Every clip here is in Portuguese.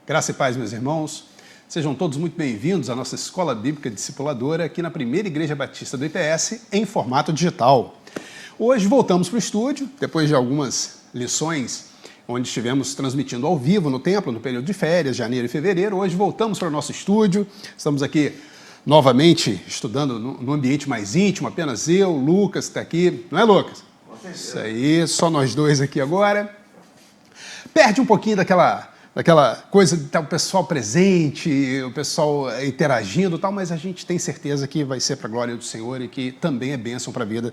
Graça e paz, meus irmãos. Sejam todos muito bem-vindos à nossa Escola Bíblica Discipuladora aqui na Primeira Igreja Batista do IPS em formato digital. Hoje voltamos para o estúdio, depois de algumas lições onde estivemos transmitindo ao vivo no templo, no período de férias, janeiro e fevereiro. Hoje voltamos para o nosso estúdio, estamos aqui novamente estudando num ambiente mais íntimo, apenas eu, Lucas está aqui, não é, Lucas? Isso aí, só nós dois aqui agora. Perde um pouquinho daquela coisa de estar o pessoal presente, o pessoal interagindo e tal, mas a gente tem certeza que vai ser para a glória do Senhor e que também é bênção para a vida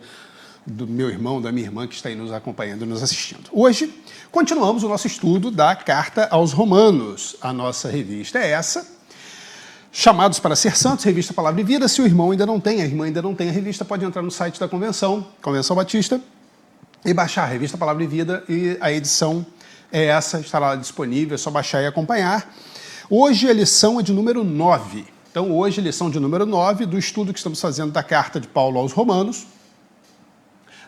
do meu irmão, da minha irmã que está aí nos acompanhando e nos assistindo. Hoje, continuamos o nosso estudo da Carta aos Romanos. A nossa revista é essa, Chamados para Ser Santos, revista Palavra e Vida. Se o irmão ainda não tem, a irmã ainda não tem a revista, pode entrar no site da Convenção Batista, e baixar a revista Palavra e Vida, e a edição é essa, estará lá disponível, é só baixar e acompanhar. Hoje a lição é de número 9. Então hoje a lição de número 9 do estudo que estamos fazendo da carta de Paulo aos Romanos.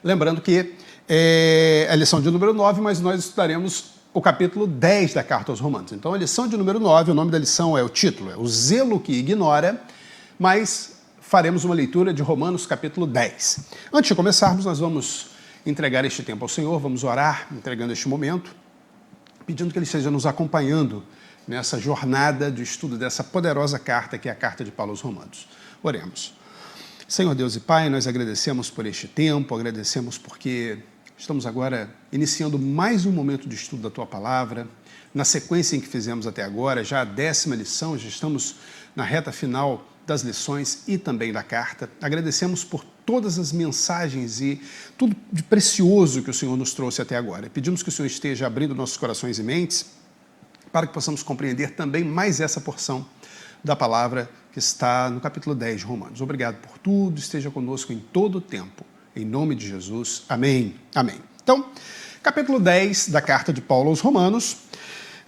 Lembrando que é a lição de número 9, mas nós estudaremos o capítulo 10 da carta aos Romanos. Então a lição de número 9, o nome da lição é o título, é o zelo que ignora, mas faremos uma leitura de Romanos capítulo 10. Antes de começarmos, nós vamos entregar este tempo ao Senhor, vamos orar, entregando este momento, pedindo que Ele esteja nos acompanhando nessa jornada de estudo dessa poderosa carta, que é a carta de Paulo aos Romanos. Oremos. Senhor Deus e Pai, nós agradecemos por este tempo, agradecemos porque estamos agora iniciando mais um momento de estudo da Tua Palavra, na sequência em que fizemos até agora, já a 10ª lição, já estamos na reta final das lições e também da carta. Agradecemos por todas as mensagens e tudo de precioso que o Senhor nos trouxe até agora. Pedimos que o Senhor esteja abrindo nossos corações e mentes para que possamos compreender também mais essa porção da palavra que está no capítulo 10 de Romanos. Obrigado por tudo, esteja conosco em todo o tempo. Em nome de Jesus. Amém. Amém. Então, capítulo 10 da carta de Paulo aos Romanos.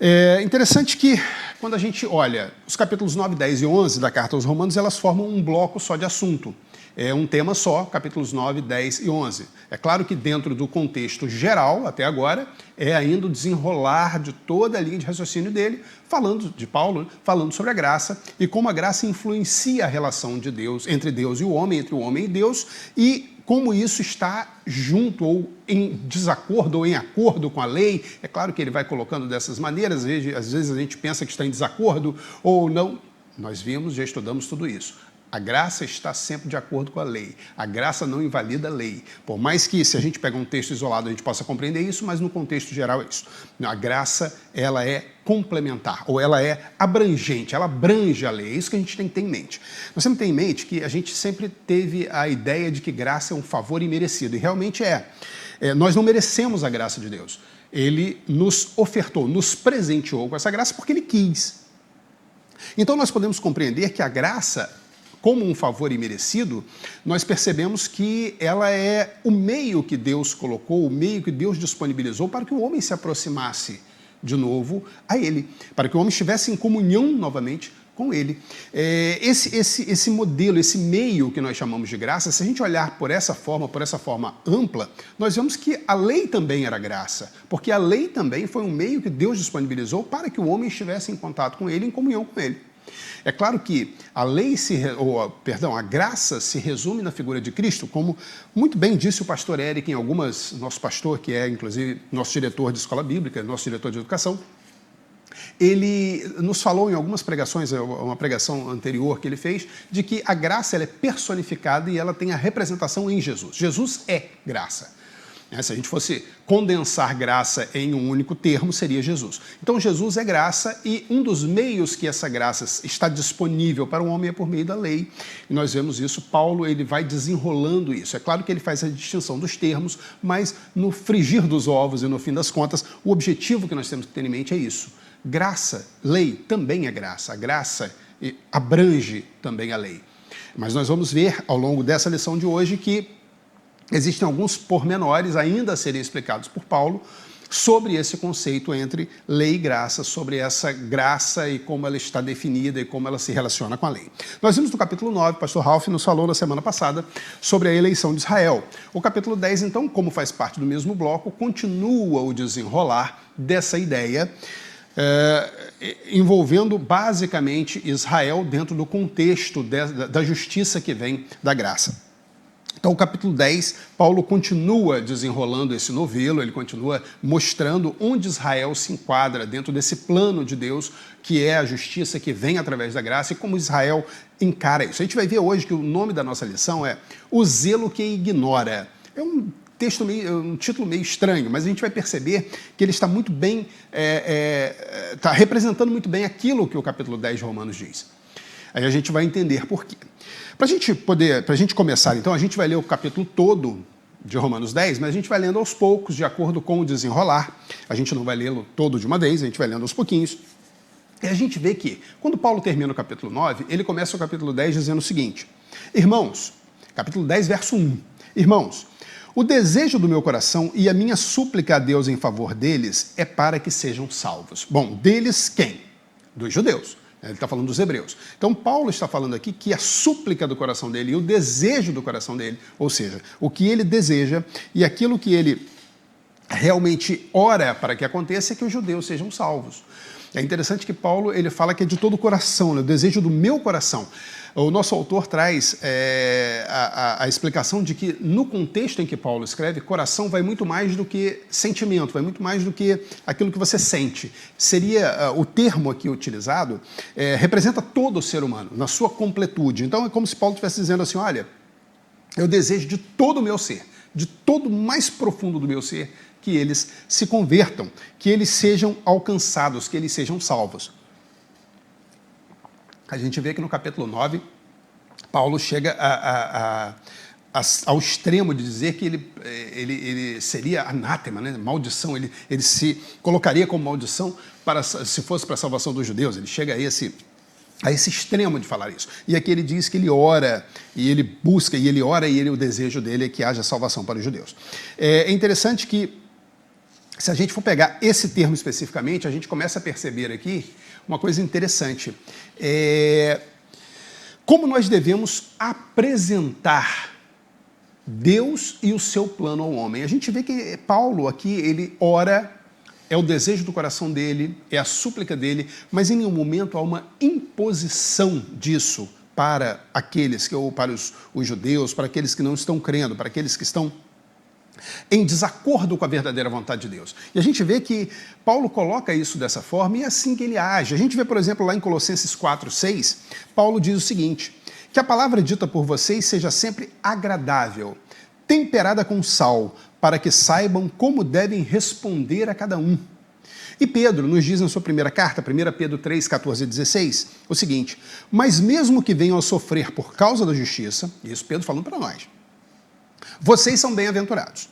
É interessante que, quando a gente olha os capítulos 9, 10 e 11 da carta aos Romanos, elas formam um bloco só de assunto. É um tema só, capítulos 9, 10 e 11. É claro que dentro do contexto geral, até agora, é ainda o desenrolar de toda a linha de raciocínio dele, falando de Paulo, falando sobre a graça e como a graça influencia a relação de Deus, entre Deus e o homem, entre o homem e Deus, e como isso está junto ou em desacordo ou em acordo com a lei. É claro que ele vai colocando dessas maneiras, às vezes a gente pensa que está em desacordo ou não. Nós vimos, já estudamos tudo isso. A graça está sempre de acordo com a lei. A graça não invalida a lei. Por mais que, se a gente pega um texto isolado, a gente possa compreender isso, mas no contexto geral é isso. A graça, ela é complementar, ou ela é abrangente, ela abrange a lei. É isso que a gente tem que ter em mente. Nós sempre temos em mente que a gente sempre teve a ideia de que graça é um favor imerecido, e realmente é. Nós não merecemos a graça de Deus. Ele nos ofertou, nos presenteou com essa graça porque Ele quis. Então nós podemos compreender que a graça, como um favor imerecido, nós percebemos que ela é o meio que Deus colocou, o meio que Deus disponibilizou para que o homem se aproximasse de novo a Ele, para que o homem estivesse em comunhão novamente com Ele. Esse modelo, esse meio que nós chamamos de graça, se a gente olhar por essa forma ampla, nós vemos que a lei também era graça, porque a lei também foi um meio que Deus disponibilizou para que o homem estivesse em contato com Ele, em comunhão com Ele. É claro que a graça se resume na figura de Cristo, como muito bem disse o pastor Eric nosso pastor, que é inclusive nosso diretor de escola bíblica, nosso diretor de educação. Ele nos falou em algumas pregações, uma pregação anterior que ele fez, de que a graça ela é personificada e ela tem a representação em Jesus. Jesus é graça. Se a gente fosse condensar graça em um único termo, seria Jesus. Então, Jesus é graça e um dos meios que essa graça está disponível para o homem é por meio da lei. E nós vemos isso, Paulo ele vai desenrolando isso. É claro que ele faz a distinção dos termos, mas no frigir dos ovos e no fim das contas, o objetivo que nós temos que ter em mente é isso. Graça, lei, também é graça. A graça abrange também a lei. Mas nós vamos ver ao longo dessa lição de hoje que existem alguns pormenores ainda a serem explicados por Paulo sobre esse conceito entre lei e graça, sobre essa graça e como ela está definida e como ela se relaciona com a lei. Nós vimos no capítulo 9, o pastor Ralph nos falou na semana passada sobre a eleição de Israel. O capítulo 10, então, como faz parte do mesmo bloco, continua o desenrolar dessa ideia envolvendo basicamente Israel dentro do contexto da justiça que vem da graça. Então, o capítulo 10, Paulo continua desenrolando esse novelo, ele continua mostrando onde Israel se enquadra dentro desse plano de Deus, que é a justiça que vem através da graça, e como Israel encara isso. A gente vai ver hoje que o nome da nossa lição é O Zelo que Ignora. É um título meio estranho, mas a gente vai perceber que ele está muito bem, está representando muito bem aquilo que o capítulo 10 de Romanos diz. Aí a gente vai entender por quê. Para a gente começar, então, a gente vai ler o capítulo todo de Romanos 10, mas a gente vai lendo aos poucos, de acordo com o desenrolar. A gente não vai lê-lo todo de uma vez, a gente vai lendo aos pouquinhos. E a gente vê que, quando Paulo termina o capítulo 9, ele começa o capítulo 10 dizendo o seguinte: Irmãos, capítulo 10, verso 1. Irmãos, o desejo do meu coração e a minha súplica a Deus em favor deles é para que sejam salvos. Bom, deles quem? Dos judeus. Ele está falando dos hebreus. Então, Paulo está falando aqui que a súplica do coração dele e o desejo do coração dele, ou seja, o que ele deseja e aquilo que ele realmente ora para que aconteça é que os judeus sejam salvos. É interessante que Paulo ele fala que é de todo o coração, né? O desejo do meu coração. O nosso autor traz a explicação de que, no contexto em que Paulo escreve, coração vai muito mais do que sentimento, vai muito mais do que aquilo que você sente. Seria o termo aqui utilizado, representa todo o ser humano, na sua completude. Então é como se Paulo estivesse dizendo assim: olha, eu desejo de todo o meu ser, de todo o mais profundo do meu ser, que eles se convertam, que eles sejam alcançados, que eles sejam salvos. A gente vê que no capítulo 9, Paulo chega ao extremo de dizer que ele seria anátema, né? Maldição, ele se colocaria como maldição se fosse para a salvação dos judeus. Ele chega a esse extremo de falar isso. E aqui ele diz que ele ora, e ele busca, e ele ora, e o desejo dele é que haja salvação para os judeus. É interessante que, se a gente for pegar esse termo especificamente, a gente começa a perceber aqui uma coisa interessante. Como nós devemos apresentar Deus e o seu plano ao homem. A gente vê que Paulo aqui, ele ora, é o desejo do coração dele, é a súplica dele, mas em nenhum momento há uma imposição disso para aqueles, ou para os judeus, para aqueles que não estão crendo, para aqueles que estão em desacordo com a verdadeira vontade de Deus. E a gente vê que Paulo coloca isso dessa forma e é assim que ele age. A gente vê, por exemplo, lá em Colossenses 4:6, Paulo diz o seguinte: que a palavra dita por vocês seja sempre agradável, temperada com sal, para que saibam como devem responder a cada um. E Pedro nos diz na sua primeira carta, 1 Pedro 3, 14 e 16, o seguinte: mas mesmo que venham a sofrer por causa da justiça, isso Pedro falando para nós, vocês são bem-aventurados.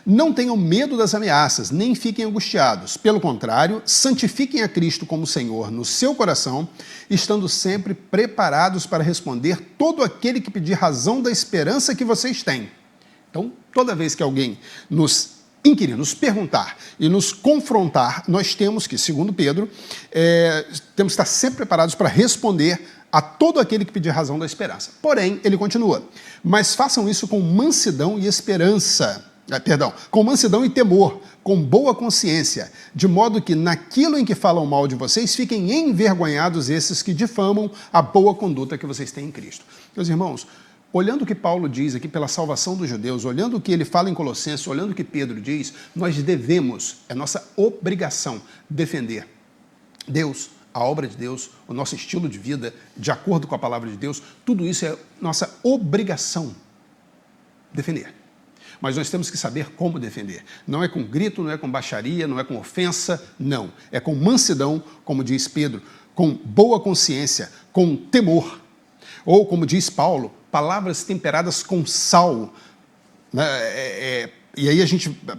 Não tenham medo das ameaças, nem fiquem angustiados. Pelo contrário, santifiquem a Cristo como Senhor no seu coração, estando sempre preparados para responder todo aquele que pedir razão da esperança que vocês têm. Então, toda vez que alguém nos inquirir, nos perguntar e nos confrontar, nós temos que, segundo Pedro, temos que estar sempre preparados para responder a todo aquele que pedir razão da esperança. Porém, ele continua: mas façam isso com mansidão e esperança, com mansidão e temor, com boa consciência, de modo que naquilo em que falam mal de vocês, fiquem envergonhados esses que difamam a boa conduta que vocês têm em Cristo. Meus irmãos, olhando o que Paulo diz aqui pela salvação dos judeus, olhando o que ele fala em Colossenses, olhando o que Pedro diz, nós devemos, é nossa obrigação, defender Deus, a obra de Deus, o nosso estilo de vida, de acordo com a palavra de Deus, tudo isso é nossa obrigação defender. Mas nós temos que saber como defender. Não é com grito, não é com baixaria, não é com ofensa, não. É com mansidão, como diz Pedro, com boa consciência, com temor. Ou, como diz Paulo, palavras temperadas com sal. E aí,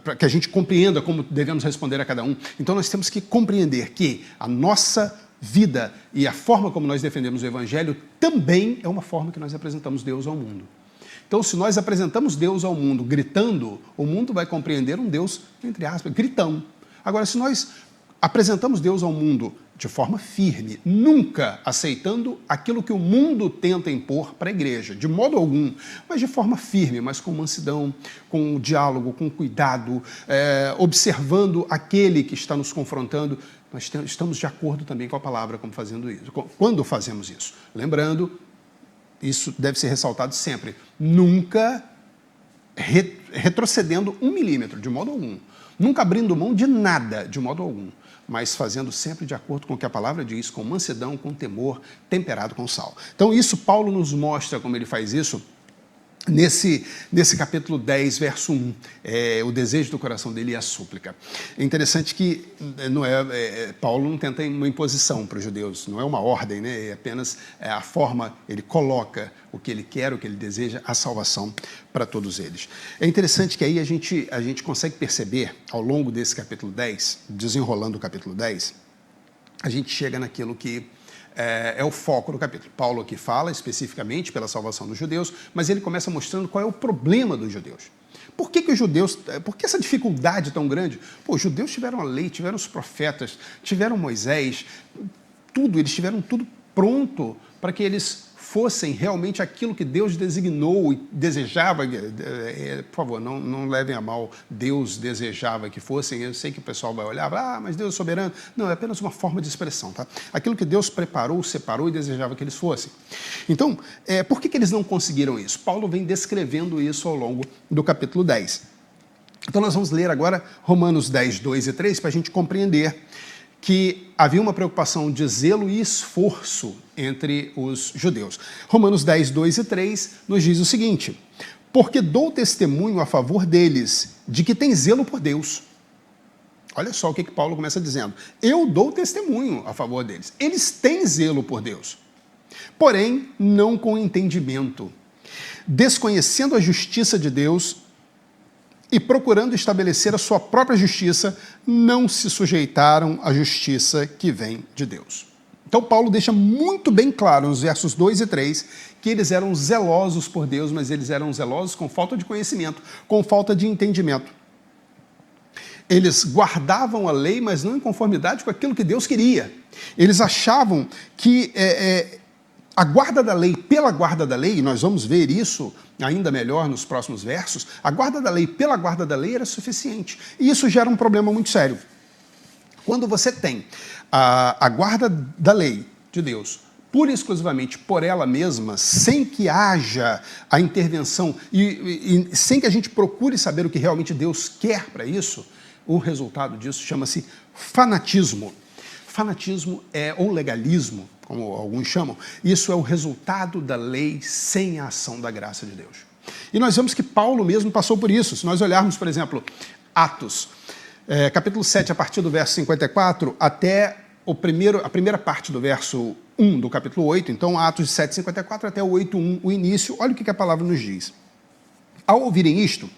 para que a gente compreenda como devemos responder a cada um. Então, nós temos que compreender que a nossa vida e a forma como nós defendemos o Evangelho também é uma forma que nós apresentamos Deus ao mundo. Então, se nós apresentamos Deus ao mundo gritando, o mundo vai compreender um Deus, entre aspas, gritão. Agora, se nós apresentamos Deus ao mundo de forma firme, nunca aceitando aquilo que o mundo tenta impor para a igreja, de modo algum, mas de forma firme, mas com mansidão, com diálogo, com cuidado, observando aquele que está nos confrontando, nós estamos de acordo também com a palavra quando fazemos isso. Lembrando, isso deve ser ressaltado sempre, nunca retrocedendo 1 milímetro, de modo algum. Nunca abrindo mão de nada, de modo algum. Mas fazendo sempre de acordo com o que a palavra diz, com mansidão, com temor, temperado com sal. Então isso, Paulo nos mostra como ele faz isso nesse capítulo 10, verso 1, o desejo do coração dele e a súplica. É interessante que Paulo não tenta uma imposição para os judeus, não é uma ordem, né? É apenas a forma, ele coloca o que ele quer, o que ele deseja, a salvação para todos eles. É interessante que aí a gente consegue perceber, ao longo desse capítulo 10, desenrolando o capítulo 10, a gente chega naquilo que é o foco do capítulo. Paulo aqui fala especificamente pela salvação dos judeus, mas ele começa mostrando qual é o problema dos judeus. Por que os judeus, por que essa dificuldade tão grande? Os judeus tiveram a lei, tiveram os profetas, tiveram Moisés, eles tiveram tudo pronto para que eles fossem realmente aquilo que Deus designou e desejava. Por favor, não levem a mal, Deus desejava que fossem. Eu sei que o pessoal vai olhar, mas Deus é soberano. Não, é apenas uma forma de expressão, tá? Aquilo que Deus preparou, separou e desejava que eles fossem. Então, por que eles não conseguiram isso? Paulo vem descrevendo isso ao longo do capítulo 10. Então, nós vamos ler agora Romanos 10, 2 e 3 para a gente compreender que havia uma preocupação de zelo e esforço entre os judeus. Romanos 10, 2 e 3 nos diz o seguinte: porque dou testemunho a favor deles, de que tem zelo por Deus. Olha só o que Paulo começa dizendo. Eu dou testemunho a favor deles. Eles têm zelo por Deus. Porém, não com entendimento. Desconhecendo a justiça de Deus e procurando estabelecer a sua própria justiça, não se sujeitaram à justiça que vem de Deus. Então Paulo deixa muito bem claro nos versos 2 e 3 que eles eram zelosos por Deus, mas eles eram zelosos com falta de conhecimento, com falta de entendimento. Eles guardavam a lei, mas não em conformidade com aquilo que Deus queria. Eles achavam que a guarda da lei pela guarda da lei, e nós vamos ver isso ainda melhor nos próximos versos, a guarda da lei pela guarda da lei era suficiente. E isso gera um problema muito sério. Quando você tem a guarda da lei de Deus, pura e exclusivamente por ela mesma, sem que haja a intervenção e sem que a gente procure saber o que realmente Deus quer para isso, o resultado disso chama-se fanatismo. Fanatismo ou legalismo, como alguns chamam, isso é o resultado da lei sem a ação da graça de Deus. E nós vemos que Paulo mesmo passou por isso. Se nós olharmos, por exemplo, Atos, capítulo 7, a partir do verso 54, até a primeira parte do verso 1 do capítulo 8, então Atos 7, 54 até o 8, 1, o início, olha o que a palavra nos diz. Ao ouvirem isto,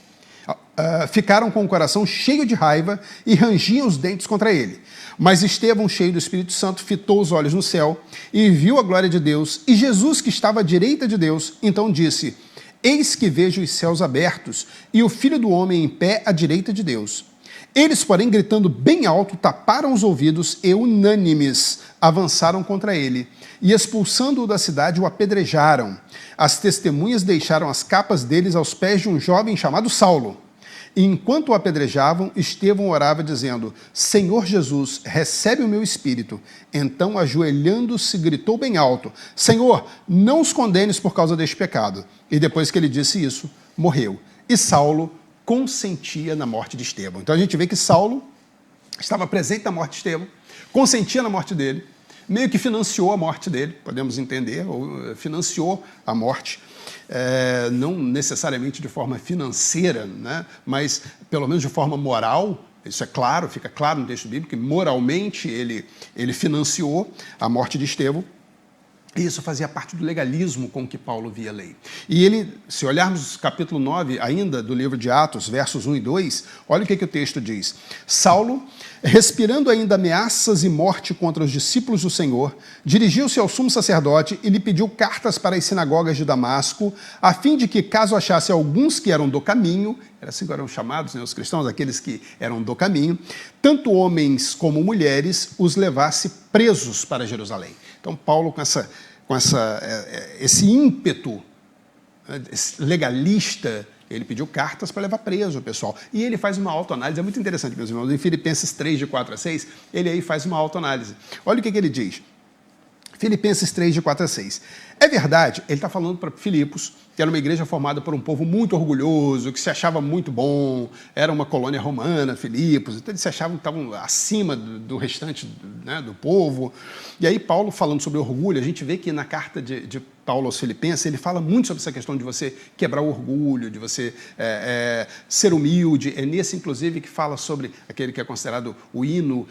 ficaram com o coração cheio de raiva e rangiam os dentes contra ele. Mas Estevão, cheio do Espírito Santo, fitou os olhos no céu e viu a glória de Deus, e Jesus, que estava à direita de Deus, então disse: eis que vejo os céus abertos e o Filho do Homem em pé à direita de Deus. Eles, porém, gritando bem alto, taparam os ouvidos e, unânimes, avançaram contra ele, e, expulsando-o da cidade, o apedrejaram. As testemunhas deixaram as capas deles aos pés de um jovem chamado Saulo. E enquanto o apedrejavam, Estevão orava dizendo: Senhor Jesus, recebe o meu espírito. Então, ajoelhando-se, gritou bem alto: Senhor, não os condenes por causa deste pecado. E depois que ele disse isso, morreu. E Saulo consentia na morte de Estevão. Então a gente vê que Saulo estava presente na morte de Estevão, consentia na morte dele, meio que financiou a morte dele, podemos entender, ou financiou a morte. Não necessariamente de forma financeira, né, mas pelo menos de forma moral. Isso é claro, fica claro no texto bíblico que moralmente ele financiou a morte de Estevão. E isso fazia parte do legalismo com que Paulo via a lei. E ele, se olharmos o capítulo 9 ainda do livro de Atos, versos 1 e 2, olha o que o texto diz. Saulo, respirando ainda ameaças e morte contra os discípulos do Senhor, dirigiu-se ao sumo sacerdote e lhe pediu cartas para as sinagogas de Damasco, a fim de que, caso achasse alguns que eram do caminho, era assim que eram chamados, né, os cristãos, aqueles que eram do caminho, tanto homens como mulheres, os levasse presos para Jerusalém. Então, Paulo, com esse ímpeto legalista, Ele pediu cartas para levar preso o pessoal. E ele faz uma autoanálise, é muito interessante, meus irmãos. Em Filipenses 3, de 4 a 6, ele aí faz uma autoanálise. Olha o que ele diz. Filipenses 3, de 4 a 6. É verdade, ele está falando para Filipos, que era uma igreja formada por um povo muito orgulhoso, que se achava muito bom, era uma colônia romana, Filipos, então eles se achavam que estavam acima do restante, né, do povo. E aí Paulo, falando sobre orgulho, a gente vê que na carta de Paulo aos Filipenses, ele fala muito sobre essa questão de você quebrar o orgulho, de você ser humilde. É nesse, inclusive, que fala sobre aquele que é considerado o hino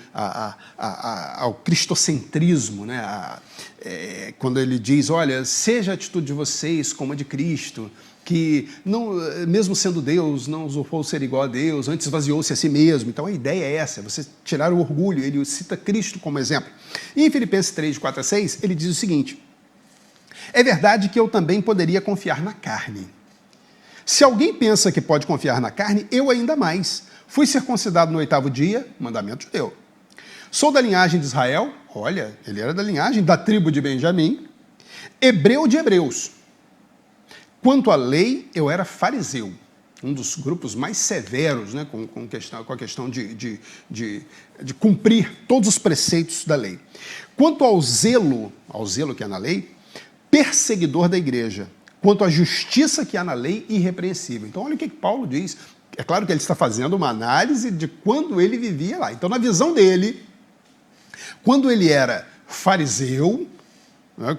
ao cristocentrismo, né? Quando ele diz, olha, seja a atitude de vocês como a de Cristo, que, não, mesmo sendo Deus, não usurpou ser igual a Deus, antes esvaziou-se a si mesmo. Então a ideia é essa, você tirar o orgulho. Ele cita Cristo como exemplo. E em Filipenses 3, de 4 a 6, ele diz o seguinte: é verdade que eu também poderia confiar na carne. Se alguém pensa que pode confiar na carne, eu ainda mais. Fui circuncidado no 8º dia, mandamento judeu. Sou da linhagem de Israel, olha, ele era da linhagem da tribo de Benjamim, hebreu de hebreus. Quanto à lei, eu era fariseu, um dos grupos mais severos, né, com a questão de cumprir todos os preceitos da lei. Quanto ao zelo que há na lei, perseguidor da igreja. Quanto à justiça que há na lei, irrepreensível. Então, olha o que Paulo diz. É claro que ele está fazendo uma análise de quando ele vivia lá. Então, na visão dele, quando ele era fariseu, né,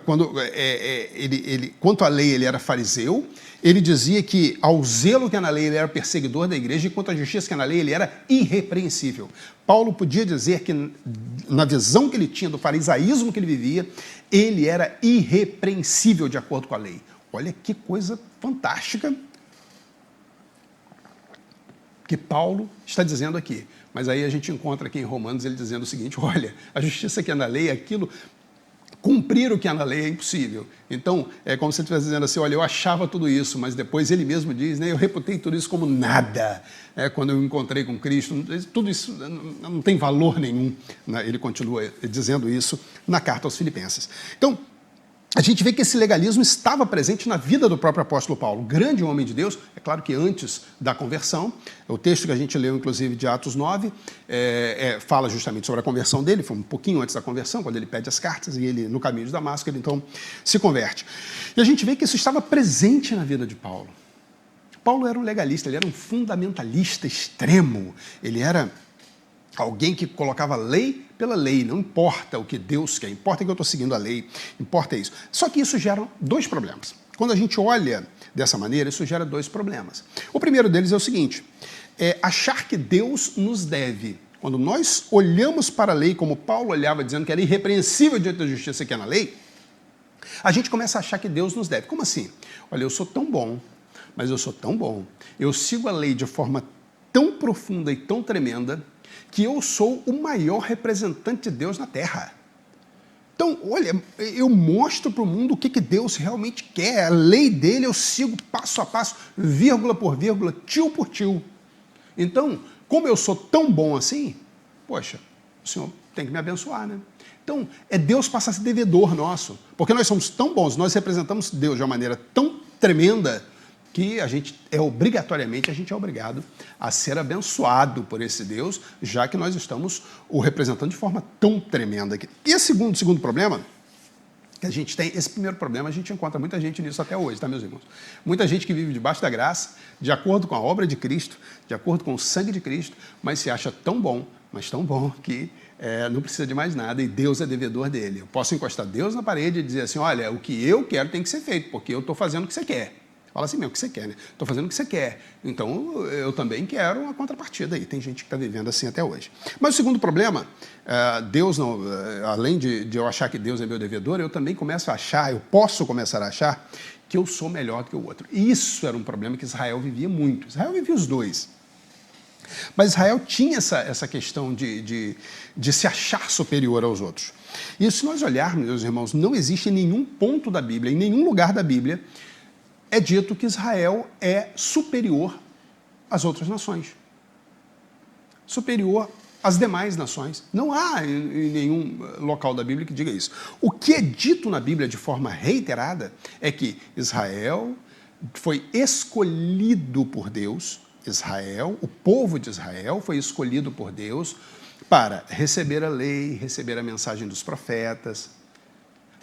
quanto à lei ele era fariseu, ele dizia que ao zelo que há na lei ele era perseguidor da igreja, e quanto à justiça que há na lei ele era irrepreensível. Paulo podia dizer que, na visão que ele tinha do farisaísmo que ele vivia, ele era irrepreensível de acordo com a lei. Olha que coisa fantástica que Paulo está dizendo aqui. Mas aí a gente encontra aqui em Romanos ele dizendo o seguinte: olha, a justiça que há na lei é aquilo, cumprir o que há na lei é impossível. Então, é como se ele estivesse dizendo assim, olha, eu achava tudo isso, mas depois ele mesmo diz, né, eu reputei tudo isso como nada. Quando eu me encontrei com Cristo, tudo isso não tem valor nenhum. Né? Ele continua dizendo isso na carta aos Filipenses. Então, a gente vê que esse legalismo estava presente na vida do próprio apóstolo Paulo, grande homem de Deus, é claro que antes da conversão. O texto que a gente leu, inclusive, de Atos 9, fala justamente sobre a conversão dele, foi um pouquinho antes da conversão, quando ele pede as cartas, e ele, no caminho de Damasco, ele então se converte. E a gente vê que isso estava presente na vida de Paulo. Paulo era um legalista, ele era um fundamentalista extremo, ele era alguém que colocava lei pela lei, não importa o que Deus quer, importa que eu estou seguindo a lei, importa isso. Só que isso gera dois problemas. Quando a gente olha dessa maneira, isso gera dois problemas. O primeiro deles é o seguinte, achar que Deus nos deve. Quando nós olhamos para a lei como Paulo olhava, dizendo que era irrepreensível diante da justiça que é na lei, a gente começa a achar que Deus nos deve. Como assim? Olha, eu sou tão bom, mas eu sou tão bom, eu sigo a lei de forma tão profunda e tão tremenda, que eu sou o maior representante de Deus na Terra. Então, olha, eu mostro para o mundo o que Deus realmente quer. A lei dele eu sigo passo a passo, vírgula por vírgula, tio por tio. Então, como eu sou tão bom assim, poxa, o Senhor tem que me abençoar, né? Então, Deus passa a ser devedor nosso, porque nós somos tão bons, nós representamos Deus de uma maneira tão tremenda, que a gente obrigatoriamente é obrigado a ser abençoado por esse Deus, já que nós estamos o representando de forma tão tremenda aqui. E o segundo problema que a gente tem, esse primeiro problema a gente encontra muita gente nisso até hoje, tá, meus irmãos? Muita gente que vive debaixo da graça, de acordo com a obra de Cristo, de acordo com o sangue de Cristo, mas se acha tão bom, mas tão bom que não precisa de mais nada e Deus é devedor dele. Eu posso encostar Deus na parede e dizer assim, olha, o que eu quero tem que ser feito, porque eu estou fazendo o que você quer. Fala assim mesmo, o que você quer, né? Estou fazendo o que você quer. Então, eu também quero uma contrapartida aí. Tem gente que está vivendo assim até hoje. Mas o segundo problema, Deus não, além de eu achar que Deus é meu devedor, eu também começo a achar, eu posso começar a achar que eu sou melhor do que o outro. E isso era um problema que Israel vivia muito. Israel vivia os dois. Mas Israel tinha essa questão de se achar superior aos outros. E se nós olharmos, meus irmãos, não existe em nenhum ponto da Bíblia, em nenhum lugar da Bíblia, é dito que Israel é superior às outras nações. Superior às demais nações. Não há em nenhum local da Bíblia que diga isso. O que é dito na Bíblia de forma reiterada é que Israel foi escolhido por Deus, Israel, o povo de Israel foi escolhido por Deus para receber a lei, receber a mensagem dos profetas,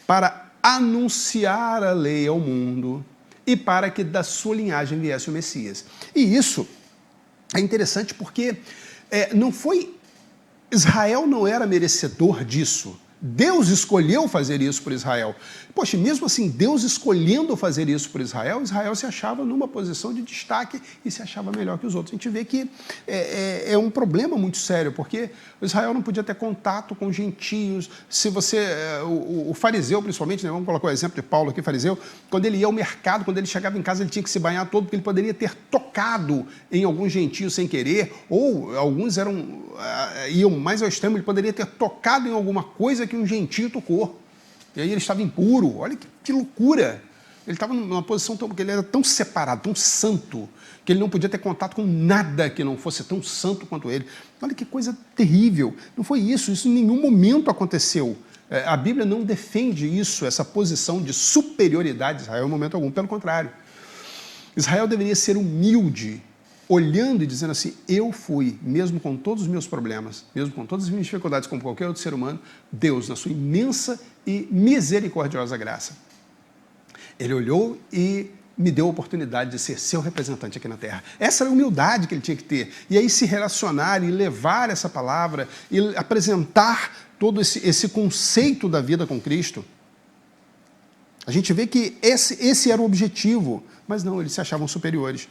para anunciar a lei ao mundo e para que da sua linhagem viesse o Messias. E isso é interessante porque Israel não era merecedor disso. Deus escolheu fazer isso por Israel. Poxa, mesmo assim, Deus escolhendo fazer isso por Israel, Israel se achava numa posição de destaque e se achava melhor que os outros. A gente vê que é um problema muito sério, porque Israel não podia ter contato com gentios. Se você, o fariseu principalmente, né, vamos colocar o exemplo de Paulo aqui, fariseu, quando ele ia ao mercado, quando ele chegava em casa, ele tinha que se banhar todo, porque ele poderia ter tocado em alguns gentios sem querer, ou alguns iam mais ao extremo, ele poderia ter tocado em alguma coisa que um gentio tocou. E aí ele estava impuro. Olha que loucura. Ele estava numa posição porque ele era tão separado, tão santo, que ele não podia ter contato com nada que não fosse tão santo quanto ele. Olha que coisa terrível. Não foi isso em nenhum momento aconteceu. A Bíblia não defende isso, essa posição de superioridade de Israel em momento algum. Pelo contrário. Israel deveria ser humilde, olhando e dizendo assim, eu fui, mesmo com todos os meus problemas, mesmo com todas as minhas dificuldades, como qualquer outro ser humano, Deus, na sua imensa e misericordiosa graça, Ele olhou e me deu a oportunidade de ser seu representante aqui na Terra. Essa era a humildade que ele tinha que ter. E aí se relacionar e levar essa palavra e apresentar todo esse conceito da vida com Cristo. A gente vê que esse era o objetivo, mas não, eles se achavam superiores.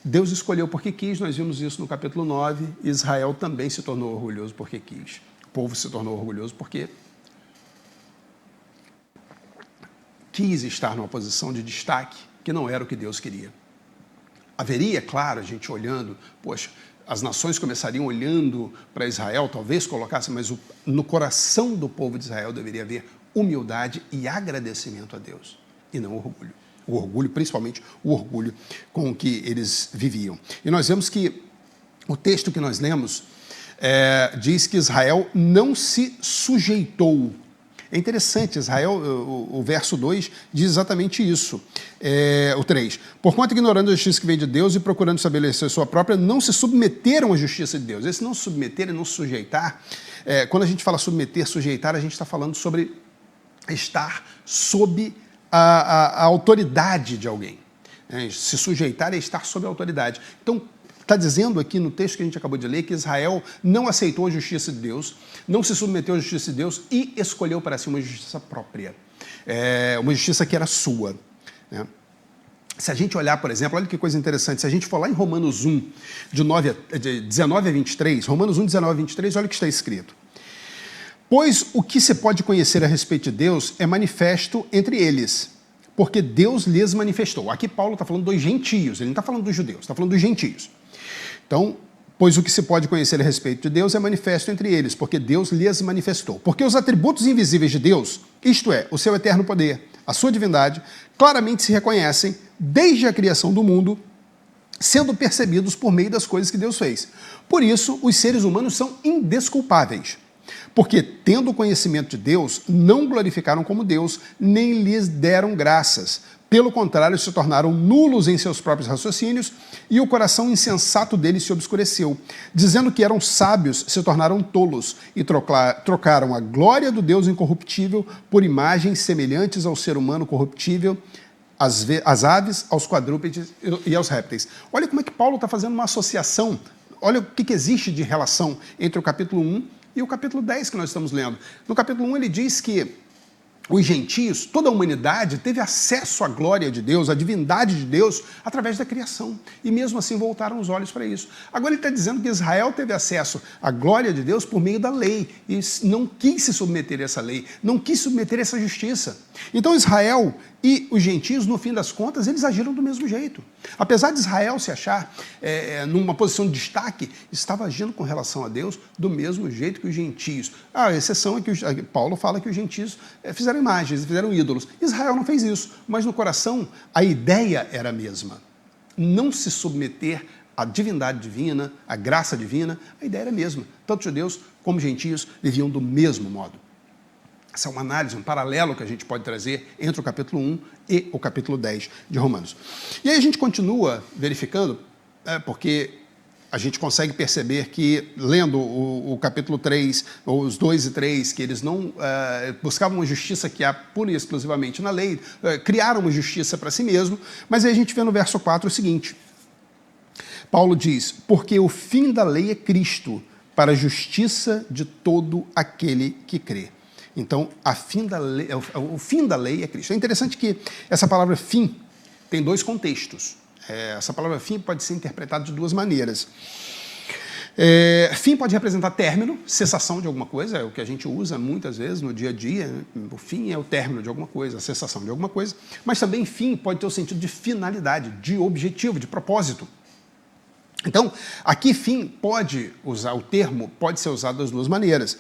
Deus escolheu porque quis, nós vimos isso no capítulo 9, Israel também se tornou orgulhoso porque quis. O povo se tornou orgulhoso porque quis estar numa posição de destaque que não era o que Deus queria. Haveria, claro, a gente olhando, poxa, as nações começariam olhando para Israel, talvez colocassem, mas no coração do povo de Israel deveria haver humildade e agradecimento a Deus, e não orgulho. O orgulho, principalmente o orgulho com o que eles viviam. E nós vemos que o texto que nós lemos diz que Israel não se sujeitou. É interessante, Israel, o verso 2 diz exatamente isso. O 3. Porquanto ignorando a justiça que vem de Deus e procurando estabelecer sua própria, não se submeteram à justiça de Deus. Esse não se submeter e não se sujeitar, quando a gente fala submeter, sujeitar, a gente está falando sobre estar sob a autoridade de alguém. Se sujeitar é estar sob a autoridade. Então, está dizendo aqui no texto que a gente acabou de ler que Israel não aceitou a justiça de Deus, não se submeteu à justiça de Deus e escolheu para si uma justiça própria. Uma justiça que era sua. Né? Se a gente olhar, por exemplo, olha que coisa interessante, se a gente for lá em Romanos 1, de 19 a 23, Romanos 1, 19 a 23, olha o que está escrito. Pois o que se pode conhecer a respeito de Deus é manifesto entre eles, porque Deus lhes manifestou. Aqui Paulo está falando dos gentios, ele não está falando dos judeus, está falando dos gentios. Então, pois o que se pode conhecer a respeito de Deus é manifesto entre eles, porque Deus lhes manifestou. Porque os atributos invisíveis de Deus, isto é, o seu eterno poder, a sua divindade, claramente se reconhecem desde a criação do mundo, sendo percebidos por meio das coisas que Deus fez. Por isso, os seres humanos são indesculpáveis. Porque, tendo conhecimento de Deus, não glorificaram como Deus, nem lhes deram graças. Pelo contrário, se tornaram nulos em seus próprios raciocínios, e o coração insensato deles se obscureceu. Dizendo que eram sábios, se tornaram tolos, e trocaram a glória do Deus incorruptível por imagens semelhantes ao ser humano corruptível, às aves, aos quadrúpedes e aos répteis. Olha como é que Paulo está fazendo uma associação, olha o que existe de relação entre o capítulo 1 e o capítulo 10 que nós estamos lendo. No capítulo 1 ele diz que os gentios, toda a humanidade, teve acesso à glória de Deus, à divindade de Deus, através da criação. E mesmo assim voltaram os olhos para isso. Agora ele está dizendo que Israel teve acesso à glória de Deus por meio da lei. E não quis se submeter a essa lei, não quis submeter a essa justiça. Então Israel e os gentios, no fim das contas, eles agiram do mesmo jeito. Apesar de Israel se achar numa posição de destaque, estava agindo com relação a Deus do mesmo jeito que os gentios. A exceção é que Paulo fala que os gentios fizeram imagens, fizeram ídolos. Israel não fez isso, mas no coração a ideia era a mesma. Não se submeter à divindade divina, à graça divina, a ideia era a mesma. Tanto judeus como gentios viviam do mesmo modo. Essa é uma análise, um paralelo que a gente pode trazer entre o capítulo 1 e o capítulo 10 de Romanos. E aí a gente continua verificando, porque a gente consegue perceber que, lendo o capítulo 3, ou os 2 e 3, que eles não buscavam uma justiça que há pura e exclusivamente na lei, criaram uma justiça para si mesmo, mas aí a gente vê no verso 4 o seguinte: Paulo diz, porque o fim da lei é Cristo, para a justiça de todo aquele que crê. Então, o fim da lei é Cristo. É interessante que essa palavra fim tem dois contextos. Essa palavra fim pode ser interpretada de duas maneiras. Fim pode representar término, cessação de alguma coisa, é o que a gente usa muitas vezes no dia a dia, né? O fim é o término de alguma coisa, a cessação de alguma coisa, mas também fim pode ter o sentido de finalidade, de objetivo, de propósito. Então, aqui fim pode usar, o termo pode ser usado das duas maneiras.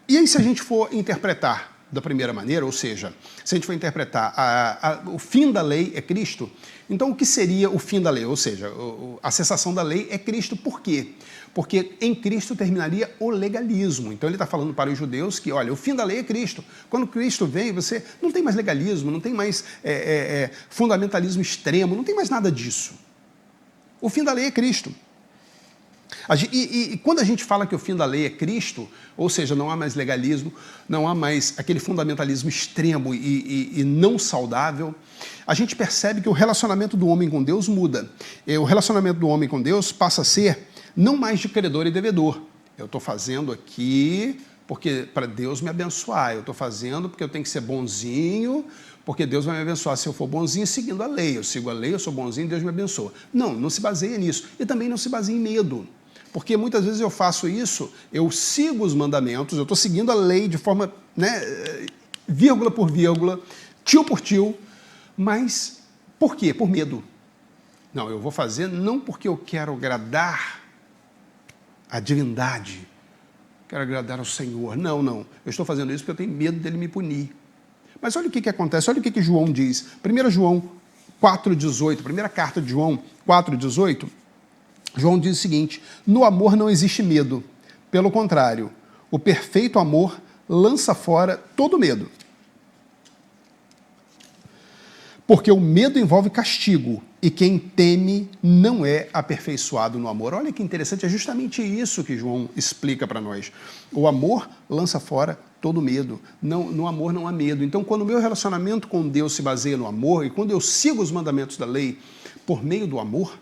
E aí, se a gente for interpretar da primeira maneira, ou seja, se a gente for interpretar o fim da lei é Cristo, então o que seria o fim da lei? Ou seja, a cessação da lei é Cristo, por quê? Porque em Cristo terminaria o legalismo. Então ele está falando para os judeus que, olha, o fim da lei é Cristo. Quando Cristo vem, você não tem mais legalismo, não tem mais fundamentalismo extremo, não tem mais nada disso. O fim da lei é Cristo. E quando a gente fala que o fim da lei é Cristo, ou seja, não há mais legalismo, não há mais aquele fundamentalismo extremo e não saudável, a gente percebe que o relacionamento do homem com Deus muda. O relacionamento do homem com Deus passa a ser não mais de credor e devedor. Eu estou fazendo aqui porque para Deus me abençoar, eu estou fazendo porque eu tenho que ser bonzinho, porque Deus vai me abençoar se eu for bonzinho seguindo a lei. Eu sigo a lei, eu sou bonzinho, Deus me abençoa. Não se baseia nisso. E também não se baseia em medo. Porque muitas vezes eu faço isso, eu sigo os mandamentos, eu estou seguindo a lei de forma, vírgula por vírgula, tio por tio, mas por quê? Por medo. Não, eu vou fazer não porque eu quero agradar a divindade, quero agradar ao Senhor. Não. Eu estou fazendo isso porque eu tenho medo dele me punir. Mas olha o que acontece, olha o que João diz. 1 João 4,18, primeira carta de João 4,18, João diz o seguinte: no amor não existe medo. Pelo contrário, o perfeito amor lança fora todo medo. Porque o medo envolve castigo, e quem teme não é aperfeiçoado no amor. Olha que interessante, é justamente isso que João explica para nós. O amor lança fora todo medo. No amor não há medo. Então, quando o meu relacionamento com Deus se baseia no amor, e quando eu sigo os mandamentos da lei por meio do amor,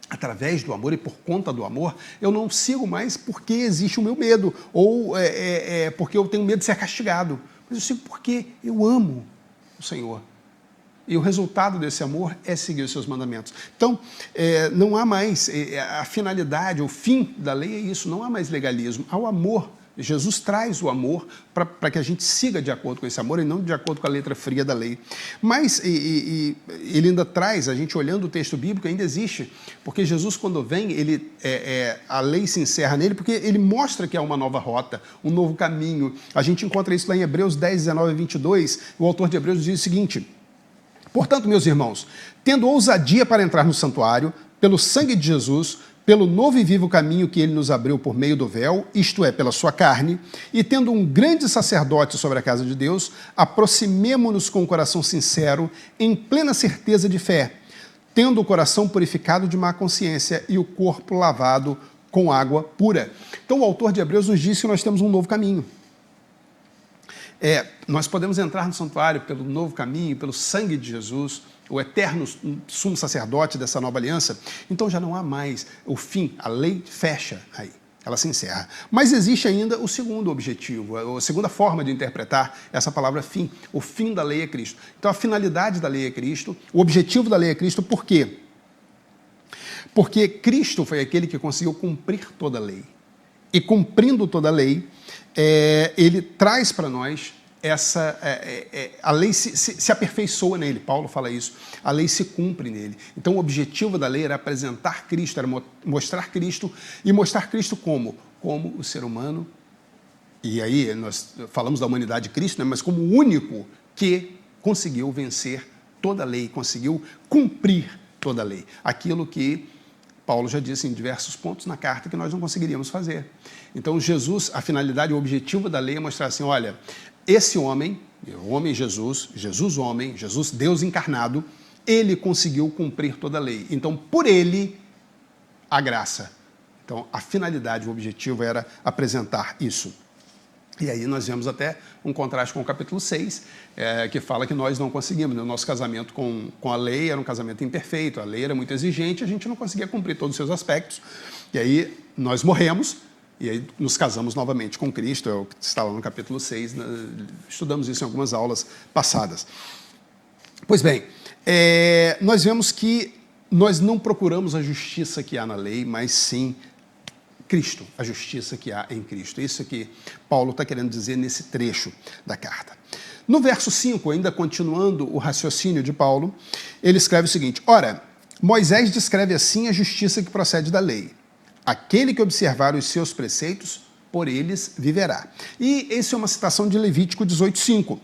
através do amor e por conta do amor, eu não sigo mais porque existe o meu medo, ou porque eu tenho medo de ser castigado. Mas eu sigo porque eu amo o Senhor. E o resultado desse amor é seguir os seus mandamentos. Então, não há mais, a finalidade, o fim da lei é isso, não há mais legalismo, há o amor. Jesus traz o amor para que a gente siga de acordo com esse amor e não de acordo com a letra fria da lei. Mas ele ainda traz, a gente olhando o texto bíblico, ainda existe, porque Jesus quando vem, a lei se encerra nele, porque ele mostra que há uma nova rota, um novo caminho. A gente encontra isso lá em Hebreus 10, 19 e 22, o autor de Hebreus diz o seguinte: portanto, meus irmãos, tendo ousadia para entrar no santuário, pelo sangue de Jesus, pelo novo e vivo caminho que ele nos abriu por meio do véu, isto é, pela sua carne, e tendo um grande sacerdote sobre a casa de Deus, aproximemo-nos com o coração sincero, em plena certeza de fé, tendo o coração purificado de má consciência e o corpo lavado com água pura. Então o autor de Hebreus nos diz que nós temos um novo caminho. Nós podemos entrar no santuário pelo novo caminho, pelo sangue de Jesus, o eterno sumo sacerdote dessa nova aliança. Então já não há mais o fim, a lei fecha aí, ela se encerra. Mas existe ainda o segundo objetivo, a segunda forma de interpretar essa palavra fim. O fim da lei é Cristo. Então a finalidade da lei é Cristo, o objetivo da lei é Cristo, por quê? Porque Cristo foi aquele que conseguiu cumprir toda a lei. E cumprindo toda a lei, ele traz para nós a lei se aperfeiçoa nele. Paulo fala isso. A lei se cumpre nele. Então o objetivo da lei era apresentar Cristo, era mostrar Cristo, e mostrar Cristo como o ser humano, e aí nós falamos da humanidade de Cristo, né, mas como o único que conseguiu vencer toda a lei, conseguiu cumprir toda a lei. Aquilo que Paulo já disse em diversos pontos na carta que nós não conseguiríamos fazer. Então, Jesus, a finalidade, o objetivo da lei é mostrar assim, olha, esse homem, o homem Jesus, Jesus homem, Jesus Deus encarnado, ele conseguiu cumprir toda a lei. Então, por ele, a graça. Então, a finalidade, o objetivo era apresentar isso. E aí nós vemos até um contraste com o capítulo 6, que fala que nós não conseguimos. O nosso casamento com a lei era um casamento imperfeito, a lei era muito exigente, a gente não conseguia cumprir todos os seus aspectos. E aí nós morremos, e aí nos casamos novamente com Cristo, é o que está lá no capítulo 6, estudamos isso em algumas aulas passadas. Pois bem, nós vemos que nós não procuramos a justiça que há na lei, mas sim Cristo, a justiça que há em Cristo. Isso que Paulo está querendo dizer nesse trecho da carta. No verso 5, ainda continuando o raciocínio de Paulo, ele escreve o seguinte: ora, Moisés descreve assim a justiça que procede da lei. Aquele que observar os seus preceitos, por eles viverá. E essa é uma citação de Levítico 18:5.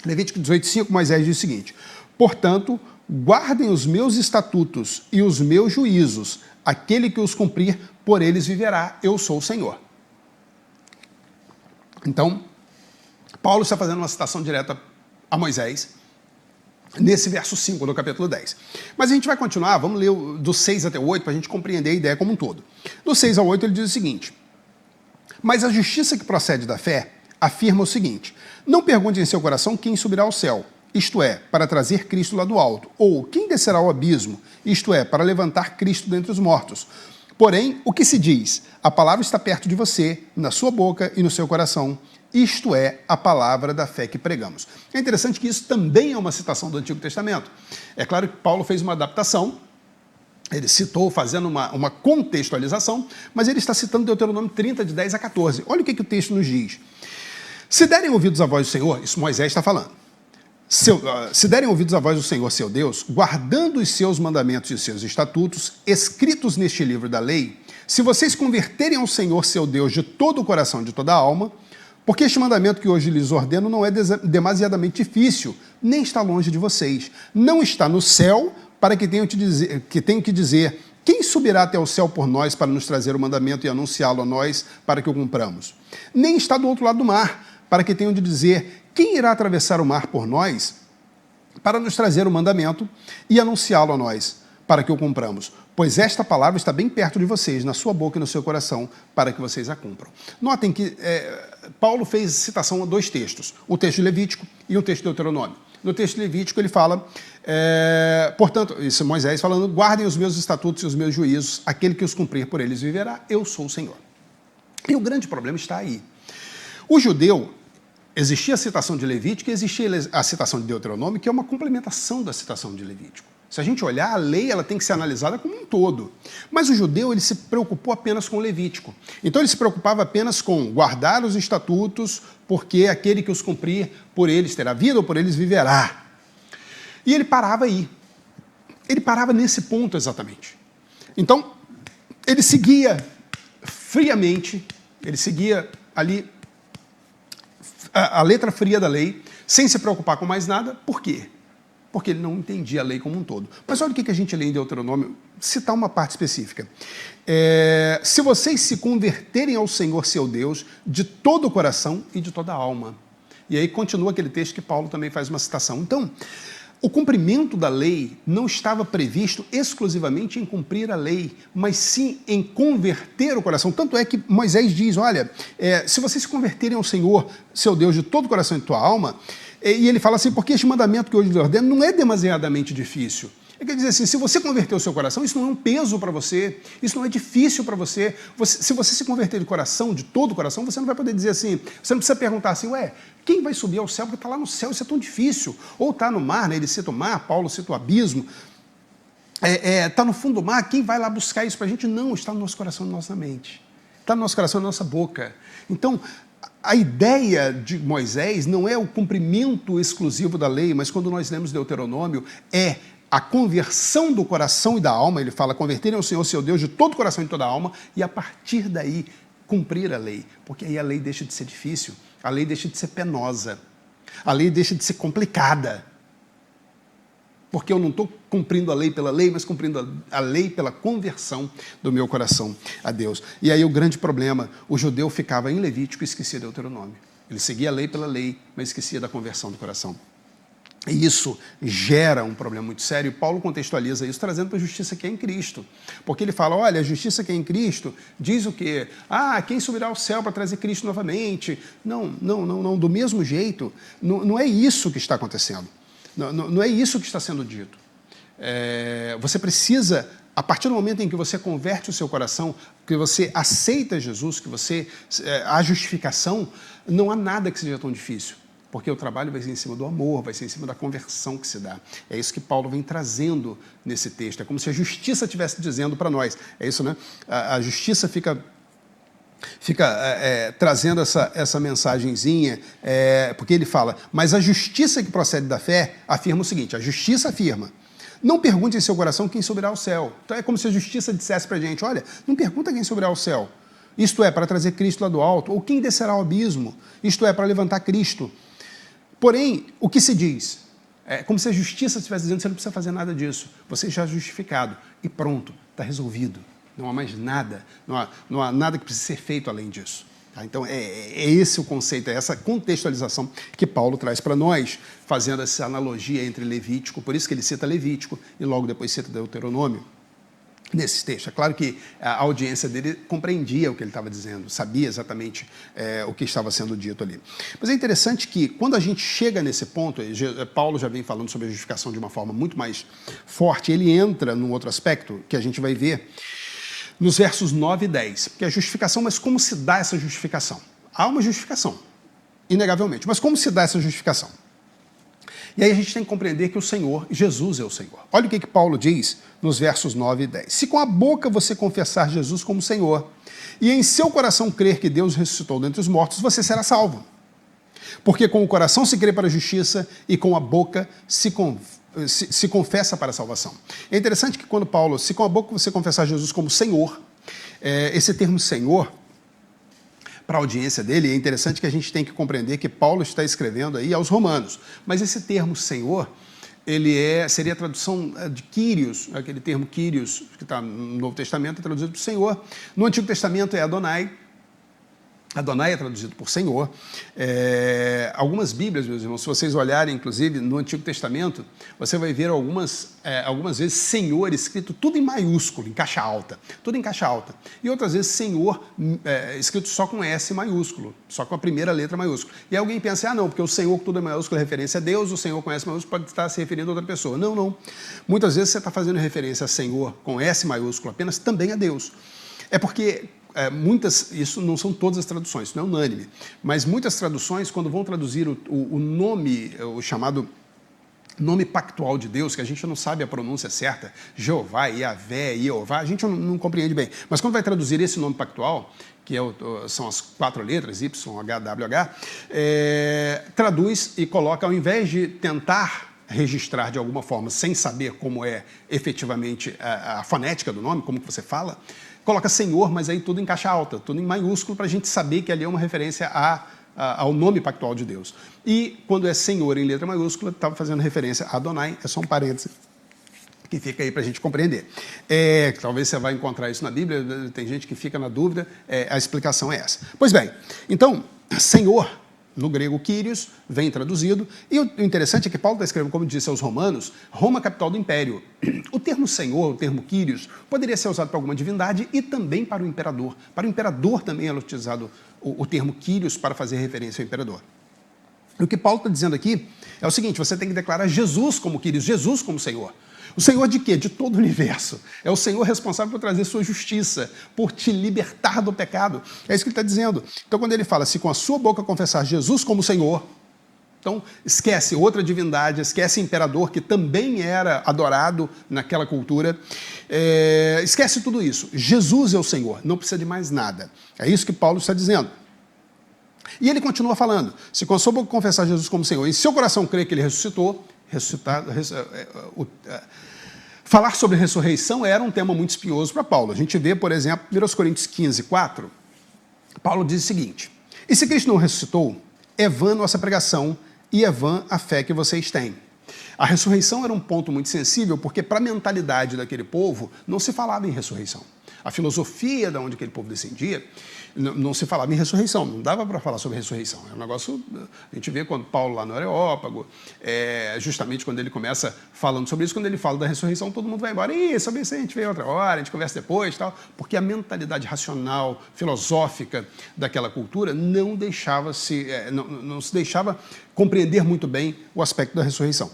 Levítico 18:5, Moisés diz o seguinte: portanto, guardem os meus estatutos e os meus juízos, aquele que os cumprir, por eles viverá, eu sou o Senhor. Então, Paulo está fazendo uma citação direta a Moisés, nesse verso 5 do capítulo 10. Mas a gente vai continuar, vamos ler do 6 até o 8, para a gente compreender a ideia como um todo. Do 6 ao 8 ele diz o seguinte: mas a justiça que procede da fé afirma o seguinte: não pergunte em seu coração quem subirá ao céu, isto é, para trazer Cristo lá do alto, ou quem descerá ao abismo, isto é, para levantar Cristo dentre os mortos. Porém, o que se diz? A palavra está perto de você, na sua boca e no seu coração. Isto é a palavra da fé que pregamos. É interessante que isso também é uma citação do Antigo Testamento. É claro que Paulo fez uma adaptação, ele citou fazendo uma contextualização, mas ele está citando Deuteronômio 30, de 10 a 14. Olha o que o texto nos diz. Se derem ouvidos à voz do Senhor, isso Moisés está falando, se derem ouvidos à voz do Senhor, seu Deus, guardando os seus mandamentos e os seus estatutos, escritos neste livro da lei, se vocês converterem ao Senhor, seu Deus, de todo o coração e de toda a alma, porque este mandamento que hoje lhes ordeno não é demasiadamente difícil, nem está longe de vocês. Não está no céu, para que tenham que dizer, quem subirá até o céu por nós para nos trazer o mandamento e anunciá-lo a nós, para que o cumpramos? Nem está do outro lado do mar, para que tenham de dizer, quem irá atravessar o mar por nós para nos trazer o mandamento e anunciá-lo a nós, para que o cumpramos? Pois esta palavra está bem perto de vocês, na sua boca e no seu coração, para que vocês a cumpram. Notem que Paulo fez citação a dois textos, o texto de Levítico e o texto de Deuteronômio. No texto de Levítico ele fala, portanto, isso é Moisés falando, guardem os meus estatutos e os meus juízos, aquele que os cumprir por eles viverá, eu sou o Senhor. E o grande problema está aí. O judeu, existia a citação de Levítico e existia a citação de Deuteronômio, que é uma complementação da citação de Levítico. Se a gente olhar, a lei ela tem que ser analisada como um todo. Mas o judeu ele se preocupou apenas com o Levítico. Então ele se preocupava apenas com guardar os estatutos, porque aquele que os cumprir, por eles terá vida ou por eles viverá. E ele parava aí. Ele parava nesse ponto exatamente. Então, ele seguia friamente, ele seguia ali a letra fria da lei, sem se preocupar com mais nada. Por quê? Porque ele não entendia a lei como um todo. Mas olha o que a gente lê em Deuteronômio, citar uma parte específica. Se vocês se converterem ao Senhor, seu Deus, de todo o coração e de toda a alma. E aí continua aquele texto que Paulo também faz uma citação. Então, o cumprimento da lei não estava previsto exclusivamente em cumprir a lei, mas sim em converter o coração. Tanto é que Moisés diz, olha, se vocês se converterem ao Senhor, seu Deus, de todo o coração e de tua alma, e ele fala assim, porque este mandamento que hoje lhe ordeno não é demasiadamente difícil. Ele quer dizer assim, se você converter o seu coração, isso não é um peso para você, isso não é difícil para você. Se você se converter de coração, de todo o coração, você não vai poder dizer assim, você não precisa perguntar assim, quem vai subir ao céu? Porque está lá no céu, isso é tão difícil. Ou está no mar, né? Ele cita o mar, Paulo cita o abismo. Está no fundo do mar, quem vai lá buscar isso para a gente? Não, está no nosso coração, na nossa mente. Está no nosso coração, na nossa boca. Então, a ideia de Moisés não é o cumprimento exclusivo da lei, mas quando nós lemos Deuteronômio, é a conversão do coração e da alma. Ele fala, converterem ao Senhor, seu Deus, de todo o coração e toda a alma, e a partir daí cumprir a lei, porque aí a lei deixa de ser difícil, a lei deixa de ser penosa, a lei deixa de ser complicada. porque eu não estou cumprindo a lei pela lei, mas cumprindo a lei pela conversão do meu coração a Deus. E aí o grande problema, o judeu ficava em Levítico e esquecia Deuteronômio. Ele seguia a lei pela lei, mas esquecia da conversão do coração. E isso gera um problema muito sério. E Paulo contextualiza isso trazendo para a justiça que é em Cristo. Porque ele fala, olha, a justiça que é em Cristo diz o quê? Quem subirá ao céu para trazer Cristo novamente? Não. Do mesmo jeito, não é isso que está acontecendo. Não é isso que está sendo dito. Você precisa, a partir do momento em que você converte o seu coração, que você aceita Jesus, que você a justificação, não há nada que seja tão difícil. Porque o trabalho vai ser em cima do amor, vai ser em cima da conversão que se dá. É isso que Paulo vem trazendo nesse texto. É como se a justiça estivesse dizendo para nós. É isso, né? A justiça fica trazendo essa mensagenzinha, porque ele fala, mas a justiça que procede da fé afirma o seguinte, a justiça afirma, não pergunte em seu coração quem subirá ao céu. Então é como se a justiça dissesse para a gente, olha, não pergunta quem subirá ao céu. Isto é, para trazer Cristo lá do alto, ou quem descerá ao abismo. Isto é, para levantar Cristo. Porém, o que se diz? É como se a justiça estivesse dizendo que você não precisa fazer nada disso. Você já é justificado e pronto, está resolvido. Não há mais nada, não há nada que precise ser feito além disso. Tá? Então, é esse o conceito, é essa contextualização que Paulo traz para nós, fazendo essa analogia entre Levítico, por isso que ele cita Levítico e logo depois cita Deuteronômio. Nesse texto. É claro que a audiência dele compreendia o que ele estava dizendo, sabia exatamente o que estava sendo dito ali. Mas é interessante que, quando a gente chega nesse ponto, Paulo já vem falando sobre a justificação de uma forma muito mais forte, ele entra num outro aspecto que a gente vai ver nos versos 9 e 10, que é a justificação, mas como se dá essa justificação? Há uma justificação, inegavelmente, mas como se dá essa justificação? E aí a gente tem que compreender que o Senhor, Jesus é o Senhor. Olha o que Paulo diz nos versos 9 e 10. Se com a boca você confessar Jesus como Senhor, e em seu coração crer que Deus ressuscitou dentre os mortos, você será salvo. Porque com o coração se crê para a justiça, e com a boca se confessa para a salvação. É interessante que quando Paulo, se com a boca você confessar Jesus como Senhor, esse termo Senhor, para a audiência dele, é interessante que a gente tem que compreender que Paulo está escrevendo aí aos romanos. Mas esse termo Senhor, seria a tradução de Kyrios, aquele termo Kyrios, que está no Novo Testamento, é traduzido por Senhor. No Antigo Testamento é Adonai. Adonai é traduzido por Senhor. Algumas Bíblias, meus irmãos, se vocês olharem, inclusive, no Antigo Testamento, você vai ver algumas vezes Senhor escrito tudo em maiúsculo, em caixa alta. Tudo em caixa alta. E outras vezes Senhor escrito só com S maiúsculo, só com a primeira letra maiúscula. E alguém pensa, não, porque o Senhor com tudo é maiúsculo é referência a Deus, o Senhor com S maiúsculo pode estar se referindo a outra pessoa. Não. Muitas vezes você está fazendo referência a Senhor com S maiúsculo apenas também a Deus. É porque isso não são todas as traduções, isso não é unânime, mas muitas traduções, quando vão traduzir o nome, o chamado nome pactual de Deus, que a gente não sabe a pronúncia certa, Jeová, Yahvé, Jeová, a gente não compreende bem, mas quando vai traduzir esse nome pactual, que são as 4 letras, Y, H, W, H, traduz e coloca, ao invés de tentar registrar de alguma forma, sem saber como é efetivamente a fonética do nome, como que você fala, coloca Senhor, mas aí tudo em caixa alta, tudo em maiúsculo, para a gente saber que ali é uma referência ao nome pactual de Deus. E quando é Senhor em letra maiúscula, estava fazendo referência a Adonai, é só um parêntese que fica aí para a gente compreender. Talvez você vai encontrar isso na Bíblia, tem gente que fica na dúvida, a explicação é essa. Pois bem, então, Senhor, no grego Kyrios, vem traduzido, e o interessante é que Paulo está escrevendo, como disse aos romanos, Roma, capital do império. O termo Senhor, o termo Kyrios, poderia ser usado para alguma divindade e também para o imperador. Para o imperador também é utilizado o termo Kyrios para fazer referência ao imperador. E o que Paulo está dizendo aqui é o seguinte, você tem que declarar Jesus como Kyrios, Jesus como Senhor. O Senhor de quê? De todo o universo. É o Senhor responsável por trazer sua justiça, por te libertar do pecado. É isso que ele está dizendo. Então, quando ele fala, se com a sua boca confessar Jesus como Senhor, então esquece outra divindade, esquece imperador, que também era adorado naquela cultura, esquece tudo isso. Jesus é o Senhor, não precisa de mais nada. É isso que Paulo está dizendo. E ele continua falando, se com a sua boca confessar Jesus como Senhor, e em seu coração crer que ele ressuscitou, falar sobre ressurreição era um tema muito espinhoso para Paulo. A gente vê, por exemplo, 1 Coríntios 15, 4, Paulo diz o seguinte, e se Cristo não ressuscitou, é vã nossa pregação e é vã a fé que vocês têm. A ressurreição era um ponto muito sensível, porque para a mentalidade daquele povo não se falava em ressurreição. A filosofia de onde aquele povo descendia, não se falava em ressurreição, não dava para falar sobre ressurreição. É um negócio, a gente vê quando Paulo lá no Areópago, justamente quando ele começa falando sobre isso, quando ele fala da ressurreição, todo mundo vai embora. Ih, sobre isso a gente vê outra hora, a gente conversa depois, tal, porque a mentalidade racional, filosófica daquela cultura não se deixava compreender muito bem o aspecto da ressurreição.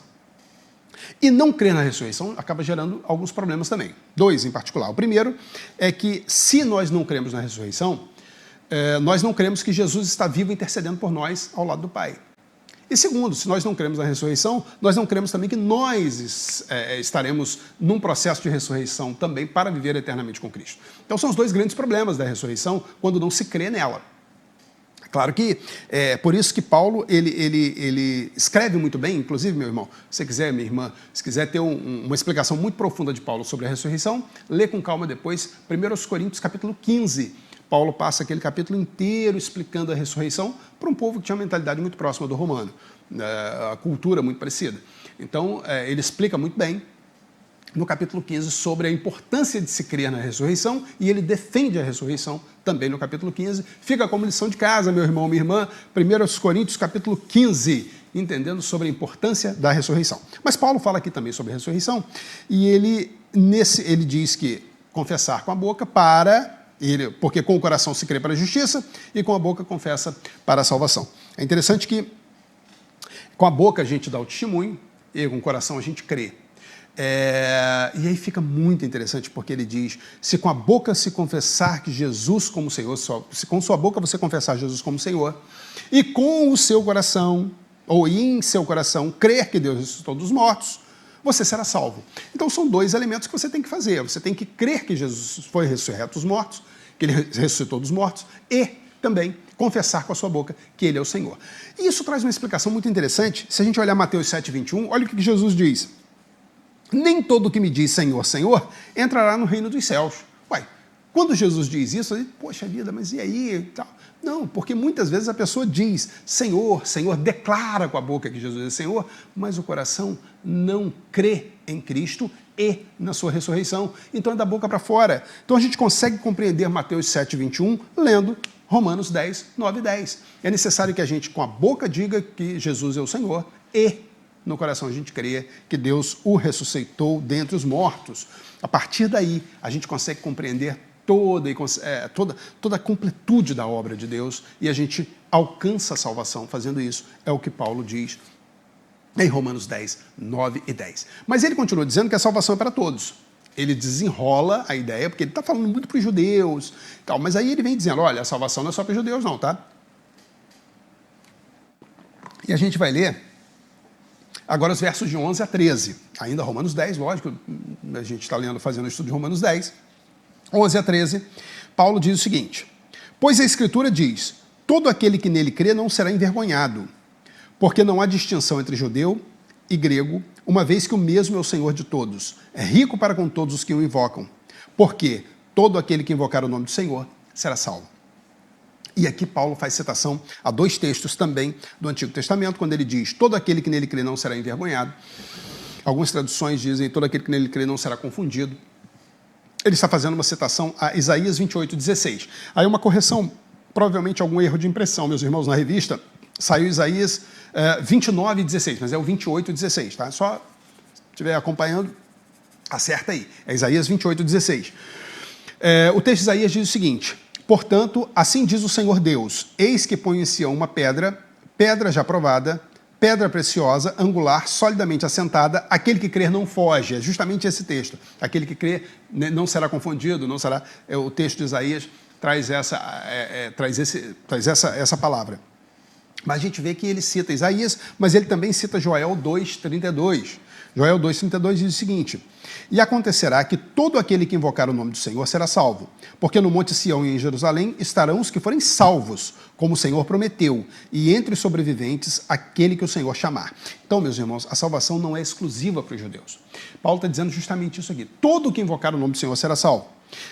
E não crer na ressurreição acaba gerando alguns problemas também. 2 em particular. O primeiro é que, se nós não cremos na ressurreição, nós não cremos que Jesus está vivo intercedendo por nós ao lado do Pai. E segundo, se nós não cremos na ressurreição, nós não cremos também que nós estaremos num processo de ressurreição também para viver eternamente com Cristo. Então são os 2 grandes problemas da ressurreição quando não se crê nela. Claro que por isso que Paulo ele escreve muito bem, inclusive, meu irmão, se você quiser, minha irmã, se quiser ter uma explicação muito profunda de Paulo sobre a ressurreição, lê com calma depois 1 Coríntios capítulo 15. Paulo passa aquele capítulo inteiro explicando a ressurreição para um povo que tinha uma mentalidade muito próxima do romano, a cultura muito parecida. Então, ele explica muito bem no capítulo 15 sobre a importância de se crer na ressurreição, e ele defende a ressurreição também no capítulo 15. Fica como lição de casa, meu irmão, minha irmã, 1 Coríntios capítulo 15, entendendo sobre a importância da ressurreição. Mas Paulo fala aqui também sobre a ressurreição, e ele diz que confessar com a boca porque com o coração se crê para a justiça e com a boca confessa para a salvação. É interessante que com a boca a gente dá o testemunho e com o coração a gente crê. E aí fica muito interessante, porque ele diz, se com a boca se confessar que Jesus como Senhor, se com sua boca você confessar Jesus como Senhor, e com o seu coração, ou em seu coração, crer que Deus ressuscitou dos mortos, você será salvo. Então são 2 elementos que você tem que fazer. Você tem que crer que Jesus foi ressurreto dos mortos, que ele ressuscitou dos mortos, e também confessar com a sua boca que ele é o Senhor. E isso traz uma explicação muito interessante. Se a gente olhar Mateus 7,21, olha o que Jesus diz. Nem todo que me diz Senhor, Senhor, entrará no reino dos céus. Uai, quando Jesus diz isso, eu digo, poxa vida, mas e aí? Não, porque muitas vezes a pessoa diz Senhor, Senhor, declara com a boca que Jesus é Senhor, mas o coração não crê em Cristo e na sua ressurreição. Então é da boca para fora. Então a gente consegue compreender Mateus 7,21 lendo Romanos 10, 9 e 10. É necessário que a gente com a boca diga que Jesus é o Senhor e no coração a gente crê que Deus o ressuscitou dentre os mortos. A partir daí, a gente consegue compreender toda a completude da obra de Deus e a gente alcança a salvação fazendo isso. É o que Paulo diz em Romanos 10, 9 e 10. Mas ele continua dizendo que a salvação é para todos. Ele desenrola a ideia, porque ele está falando muito para os judeus, tal, mas aí ele vem dizendo, olha, a salvação não é só para os judeus não, tá? E a gente vai ler agora os versos de 11 a 13, ainda Romanos 10, lógico, a gente está fazendo o estudo de Romanos 10, 11 a 13, Paulo diz o seguinte, pois a Escritura diz, todo aquele que nele crê não será envergonhado, porque não há distinção entre judeu e grego, uma vez que o mesmo é o Senhor de todos, é rico para com todos os que o invocam, porque todo aquele que invocar o nome do Senhor será salvo. E aqui Paulo faz citação a 2 textos também do Antigo Testamento, quando ele diz, todo aquele que nele crê não será envergonhado. Algumas traduções dizem, todo aquele que nele crê não será confundido. Ele está fazendo uma citação a Isaías 28, 16. Aí uma correção, provavelmente algum erro de impressão, meus irmãos, na revista, saiu Isaías 29, 16, mas é o 28, 16, tá? Só se estiver acompanhando, acerta aí. É Isaías 28, 16. O texto de Isaías diz o seguinte, portanto, assim diz o Senhor Deus, eis que ponho em Sião uma pedra já provada, pedra preciosa, angular, solidamente assentada, aquele que crer não foge. É justamente esse texto. Aquele que crer não será confundido, não será... O texto de Isaías traz essa palavra. Mas a gente vê que ele cita Isaías, mas ele também cita Joel 2,32. Joel 2,32 diz o seguinte, e acontecerá que todo aquele que invocar o nome do Senhor será salvo, porque no monte Sião e em Jerusalém estarão os que forem salvos, como o Senhor prometeu, e entre os sobreviventes aquele que o Senhor chamar. Então, meus irmãos, a salvação não é exclusiva para os judeus. Paulo está dizendo justamente isso aqui, todo que invocar o nome do Senhor será salvo.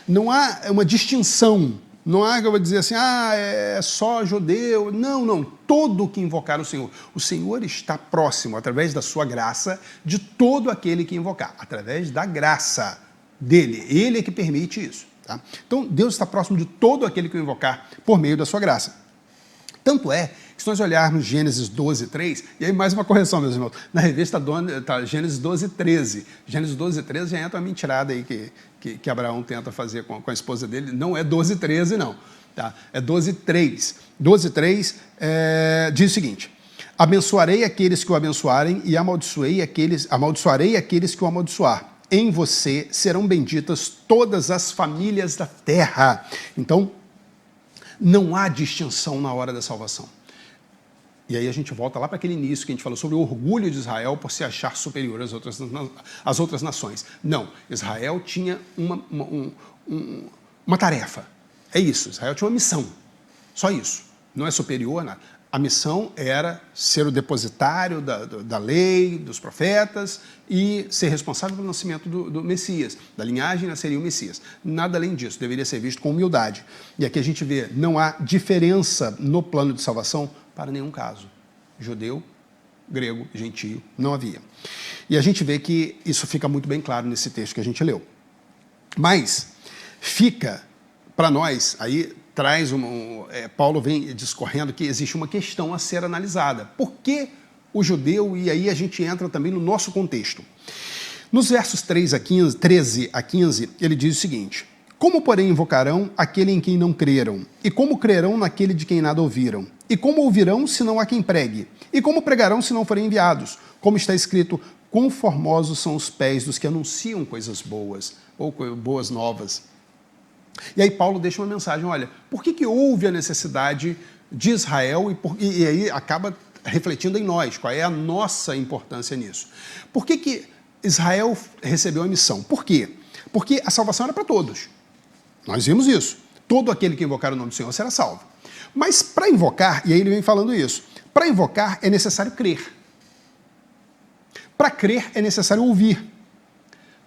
Não há uma distinção Não há que eu vou dizer assim, é só judeu. Não, não. Todo que invocar o Senhor. O Senhor está próximo, através da sua graça, de todo aquele que invocar. Através da graça dele. Ele é que permite isso. Tá? Então, Deus está próximo de todo aquele que o invocar por meio da sua graça. Tanto é que se nós olharmos Gênesis 12, 3, e aí mais uma correção, meus irmãos, na revista está Gênesis 12, 13. Gênesis 12, 13 já entra uma mentirada aí que Abraão tenta fazer com a esposa dele. Não é 12, 13, não. Tá? É 12, 3. 12, 3 diz o seguinte: abençoarei aqueles que o abençoarem e amaldiçoarei aqueles que o amaldiçoar. Em você serão benditas todas as famílias da terra. Então, não há distinção na hora da salvação. E aí a gente volta lá para aquele início que a gente falou sobre o orgulho de Israel por se achar superior às outras nações. Não, Israel tinha uma tarefa. É isso, Israel tinha uma missão. Só isso. Não é superior a nada. A missão era ser o depositário da lei, dos profetas e ser responsável pelo nascimento do Messias. Da linhagem nasceria o Messias. Nada além disso, deveria ser visto com humildade. E aqui a gente vê, não há diferença no plano de salvação para nenhum caso. Judeu, grego, gentio, não havia. E a gente vê que isso fica muito bem claro nesse texto que a gente leu. Mas fica para nós, aí traz Paulo vem discorrendo que existe uma questão a ser analisada. Por que o judeu, e aí a gente entra também no nosso contexto. Nos versos 13 a 15, ele diz o seguinte: como, porém, invocarão aquele em quem não creram? E como crerão naquele de quem nada ouviram? E como ouvirão se não há quem pregue? E como pregarão se não forem enviados? Como está escrito, quão formosos são os pés dos que anunciam coisas boas, ou boas novas. E aí Paulo deixa uma mensagem, olha, por que houve a necessidade de Israel e aí acaba refletindo em nós, qual é a nossa importância nisso? Por que Israel recebeu a missão? Por quê? Porque a salvação era para todos. Nós vimos isso. Todo aquele que invocar o nome do Senhor será salvo. Mas para invocar, e aí ele vem falando isso, para invocar é necessário crer. Para crer é necessário ouvir.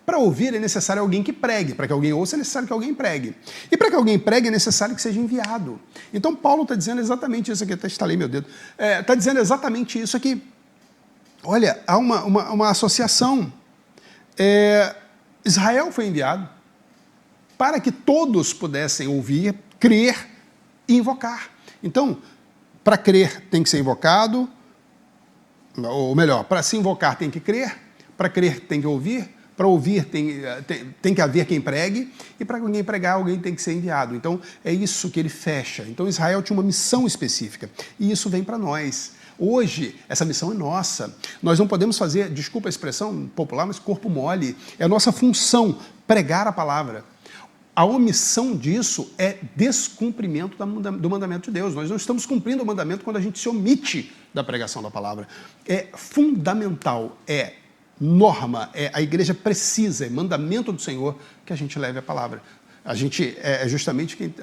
Para ouvir é necessário alguém que pregue. Para que alguém ouça é necessário que alguém pregue. E para que alguém pregue é necessário que seja enviado. Então Paulo está dizendo exatamente isso aqui. Até estalei meu dedo. Está dizendo exatamente isso aqui. Olha, há uma associação. Israel foi enviado para que todos pudessem ouvir, crer e invocar. Então, para crer tem que ser invocado, ou melhor, para se invocar tem que crer, para crer tem que ouvir, para ouvir tem que haver quem pregue, e para alguém pregar, alguém tem que ser enviado. Então, é isso que ele fecha. Então, Israel tinha uma missão específica, e isso vem para nós. Hoje, essa missão é nossa. Nós não podemos fazer, desculpa a expressão popular, mas corpo mole. É a nossa função pregar a palavra. A omissão disso é descumprimento do mandamento de Deus. Nós não estamos cumprindo o mandamento quando a gente se omite da pregação da palavra. É fundamental, é norma, a igreja precisa, é mandamento do Senhor que a gente leve a palavra. A gente é justamente quem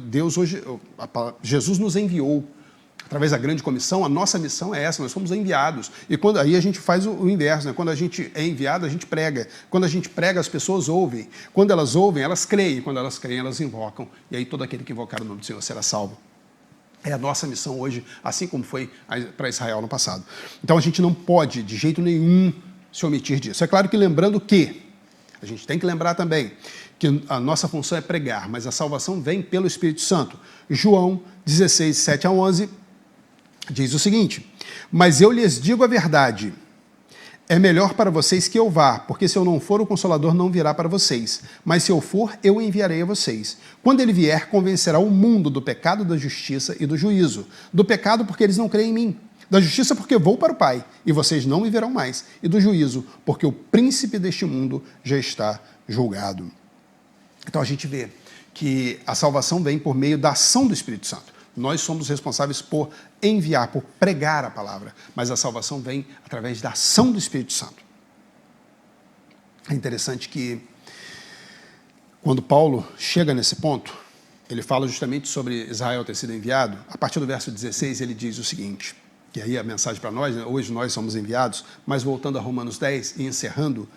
Deus hoje, Jesus nos enviou. Através da grande comissão, a nossa missão é essa, nós somos enviados. E aí a gente faz o inverso, né? Quando a gente é enviado, a gente prega. Quando a gente prega, as pessoas ouvem. Quando elas ouvem, elas creem. Quando elas creem, elas invocam. E aí todo aquele que invocar o nome do Senhor será salvo. É a nossa missão hoje, assim como foi para Israel no passado. Então a gente não pode, de jeito nenhum, se omitir disso. É claro que lembrando que, a gente tem que lembrar também, que a nossa função é pregar, mas a salvação vem pelo Espírito Santo. João 16, 7 a 11, diz o seguinte: mas eu lhes digo a verdade, é melhor para vocês que eu vá, porque se eu não for, o Consolador não virá para vocês, mas se eu for, eu o enviarei a vocês. Quando ele vier, convencerá o mundo do pecado, da justiça e do juízo. Do pecado, porque eles não creem em mim. Da justiça, porque vou para o Pai, e vocês não me verão mais. E do juízo, porque o príncipe deste mundo já está julgado. Então a gente vê que a salvação vem por meio da ação do Espírito Santo. Nós somos responsáveis por enviar, por pregar a palavra, mas a salvação vem através da ação do Espírito Santo. É interessante que, quando Paulo chega nesse ponto, ele fala justamente sobre Israel ter sido enviado. A partir do verso 16, ele diz o seguinte, que aí a mensagem para nós, né? Hoje nós somos enviados, mas voltando a Romanos 10 e encerrando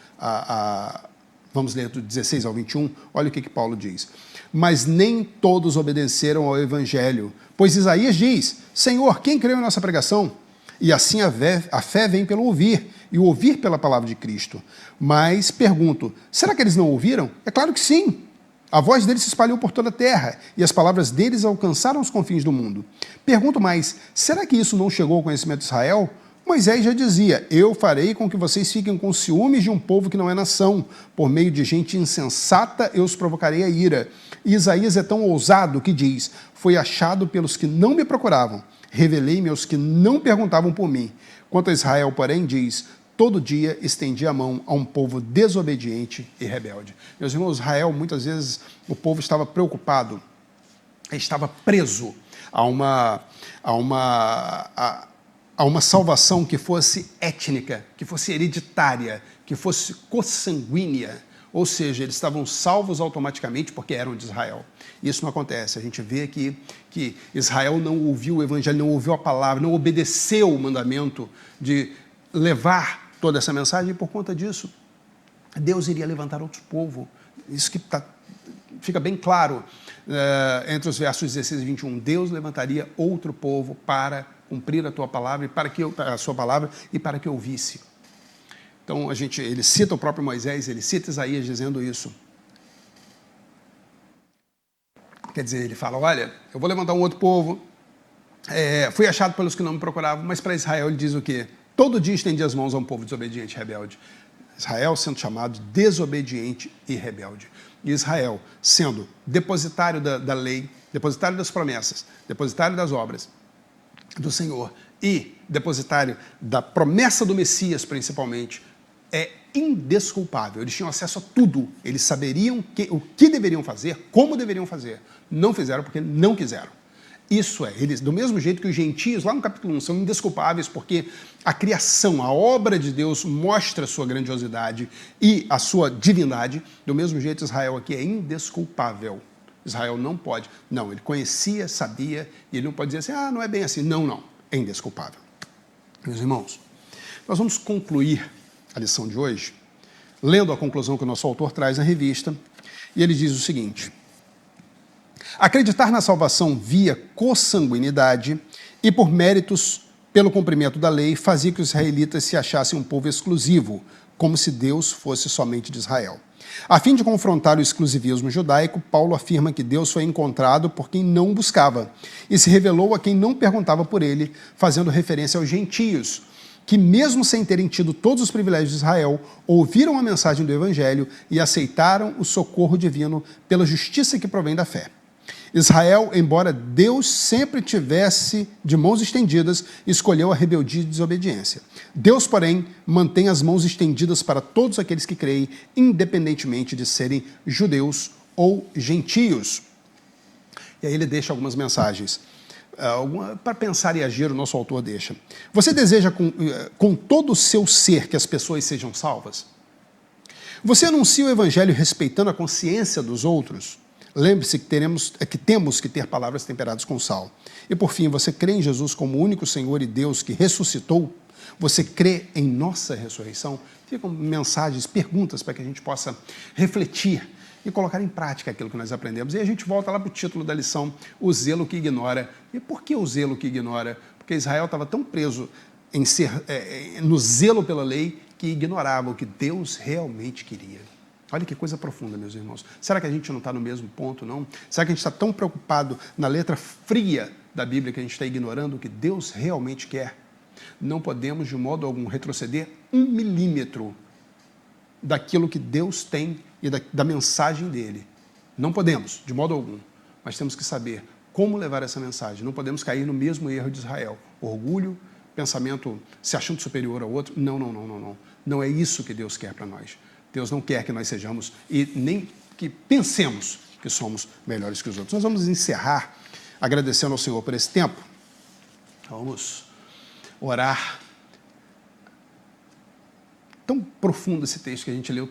Vamos ler do 16 ao 21, olha o que Paulo diz. Mas nem todos obedeceram ao evangelho, pois Isaías diz, Senhor, quem creu em nossa pregação? E assim a fé vem pelo ouvir, e o ouvir pela palavra de Cristo. Mas pergunto, será que eles não ouviram? É claro que sim. A voz deles se espalhou por toda a terra, e as palavras deles alcançaram os confins do mundo. Pergunto mais, será que isso não chegou ao conhecimento de Israel? Moisés já dizia, eu farei com que vocês fiquem com ciúmes de um povo que não é nação. Por meio de gente insensata eu os provocarei a ira. E Isaías é tão ousado que diz, foi achado pelos que não me procuravam. Revelei-me aos que não perguntavam por mim. Quanto a Israel, porém, diz, todo dia estendi a mão a um povo desobediente e rebelde. Meus irmãos, Israel, muitas vezes, o povo estava preocupado, estava preso a uma salvação que fosse étnica, que fosse hereditária, que fosse consanguínea. Ou seja, eles estavam salvos automaticamente porque eram de Israel. Isso não acontece. A gente vê aqui que Israel não ouviu o evangelho, não ouviu a palavra, não obedeceu o mandamento de levar toda essa mensagem, e por conta disso, Deus iria levantar outro povo. Isso que fica bem claro entre os versos 16 e 21. Deus levantaria outro povo para cumprir a tua palavra, a sua palavra, e para que eu ouvisse. Então, ele cita o próprio Moisés, ele cita Isaías dizendo isso. Quer dizer, ele fala, olha, eu vou levantar um outro povo, fui achado pelos que não me procuravam, mas para Israel ele diz o quê? Todo dia estendi as mãos a um povo desobediente e rebelde. Israel sendo chamado de desobediente e rebelde. E Israel sendo depositário da lei, depositário das promessas, depositário das obras do Senhor e depositário da promessa do Messias, principalmente, é indesculpável. Eles tinham acesso a tudo. Eles saberiam o que deveriam fazer, como deveriam fazer. Não fizeram porque não quiseram. Isso eles, do mesmo jeito que os gentios, lá no capítulo 1, são indesculpáveis porque a criação, a obra de Deus mostra a sua grandiosidade e a sua divindade, do mesmo jeito Israel aqui é indesculpável. Israel não pode. Não, ele conhecia, sabia, e ele não pode dizer assim, não é bem assim. Não, é indesculpável. Meus irmãos, nós vamos concluir a lição de hoje lendo a conclusão que o nosso autor traz na revista, e ele diz o seguinte: acreditar na salvação via consanguinidade e por méritos pelo cumprimento da lei fazia que os israelitas se achassem um povo exclusivo, como se Deus fosse somente de Israel. A fim de confrontar o exclusivismo judaico, Paulo afirma que Deus foi encontrado por quem não buscava e se revelou a quem não perguntava por ele, fazendo referência aos gentios, que mesmo sem terem tido todos os privilégios de Israel, ouviram a mensagem do evangelho e aceitaram o socorro divino pela justiça que provém da fé. Israel, embora Deus sempre tivesse de mãos estendidas, escolheu a rebeldia e desobediência. Deus, porém, mantém as mãos estendidas para todos aqueles que creem, independentemente de serem judeus ou gentios. E aí ele deixa algumas mensagens. Para pensar e agir, o nosso autor deixa. Você deseja com todo o seu ser que as pessoas sejam salvas? Você anuncia o evangelho respeitando a consciência dos outros? Lembre-se que temos que ter palavras temperadas com sal. E por fim, você crê em Jesus como o único Senhor e Deus que ressuscitou? Você crê em nossa ressurreição? Ficam mensagens, perguntas para que a gente possa refletir e colocar em prática aquilo que nós aprendemos. E a gente volta lá para o título da lição, o zelo que ignora. E por que o zelo que ignora? Porque Israel estava tão preso no zelo pela lei que ignorava o que Deus realmente queria. Olha que coisa profunda, meus irmãos. Será que a gente não está no mesmo ponto, não? Será que a gente está tão preocupado na letra fria da Bíblia que a gente está ignorando o que Deus realmente quer? Não podemos, de modo algum, retroceder 1 milímetro daquilo que Deus tem e da mensagem dele. Não podemos, de modo algum. Mas temos que saber como levar essa mensagem. Não podemos cair no mesmo erro de Israel. Orgulho, pensamento se achando superior ao outro. Não. Não é isso que Deus quer para nós. Deus não quer que nós sejamos e nem que pensemos que somos melhores que os outros. Nós vamos encerrar agradecendo ao Senhor por esse tempo. Vamos orar. Tão profundo esse texto que a gente leu,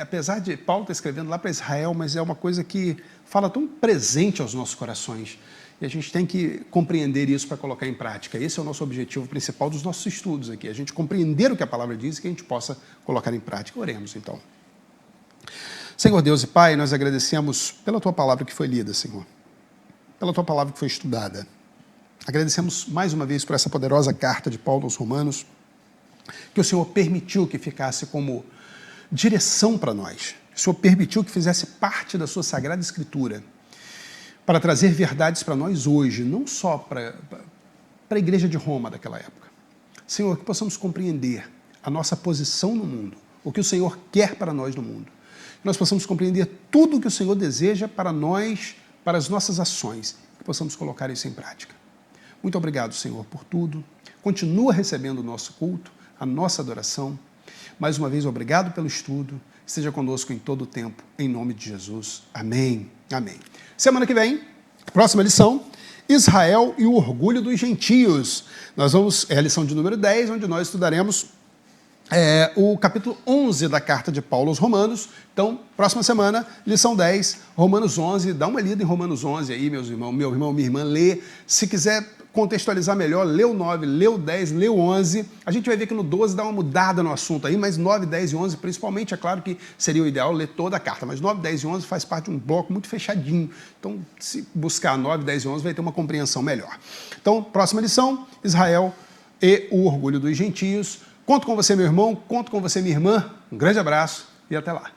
apesar de Paulo estar escrevendo lá para Israel, mas é uma coisa que fala tão presente aos nossos corações. E a gente tem que compreender isso para colocar em prática. Esse é o nosso objetivo principal dos nossos estudos aqui, a gente compreender o que a palavra diz e que a gente possa colocar em prática. Oremos, então. Senhor Deus e Pai, nós agradecemos pela Tua palavra que foi lida, Senhor, pela Tua palavra que foi estudada. Agradecemos mais uma vez por essa poderosa carta de Paulo aos Romanos, que o Senhor permitiu que ficasse como direção para nós. O Senhor permitiu que fizesse parte da Sua Sagrada Escritura, para trazer verdades para nós hoje, não só para a igreja de Roma daquela época. Senhor, que possamos compreender a nossa posição no mundo, o que o Senhor quer para nós no mundo. Que nós possamos compreender tudo o que o Senhor deseja para nós, para as nossas ações, que possamos colocar isso em prática. Muito obrigado, Senhor, por tudo. Continua recebendo o nosso culto, a nossa adoração. Mais uma vez, obrigado pelo estudo. Esteja conosco em todo o tempo, em nome de Jesus. Amém. Amém. Semana que vem, próxima lição, Israel e o orgulho dos gentios. É a lição de número 10, onde nós estudaremos o capítulo 11 da carta de Paulo aos Romanos. Então, próxima semana, lição 10, Romanos 11. Dá uma lida em Romanos 11 aí, meus irmãos. Meu irmão, minha irmã, lê. Se quiser contextualizar melhor, lê o 9, lê o 10, lê o 11. A gente vai ver que no 12 dá uma mudada no assunto aí, mas 9, 10 e 11, principalmente, é claro que seria o ideal ler toda a carta, mas 9, 10 e 11 faz parte de um bloco muito fechadinho. Então, se buscar 9, 10 e 11, vai ter uma compreensão melhor. Então, próxima lição, Israel e o orgulho dos gentios. Conto com você, meu irmão, conto com você, minha irmã. Um grande abraço e até lá.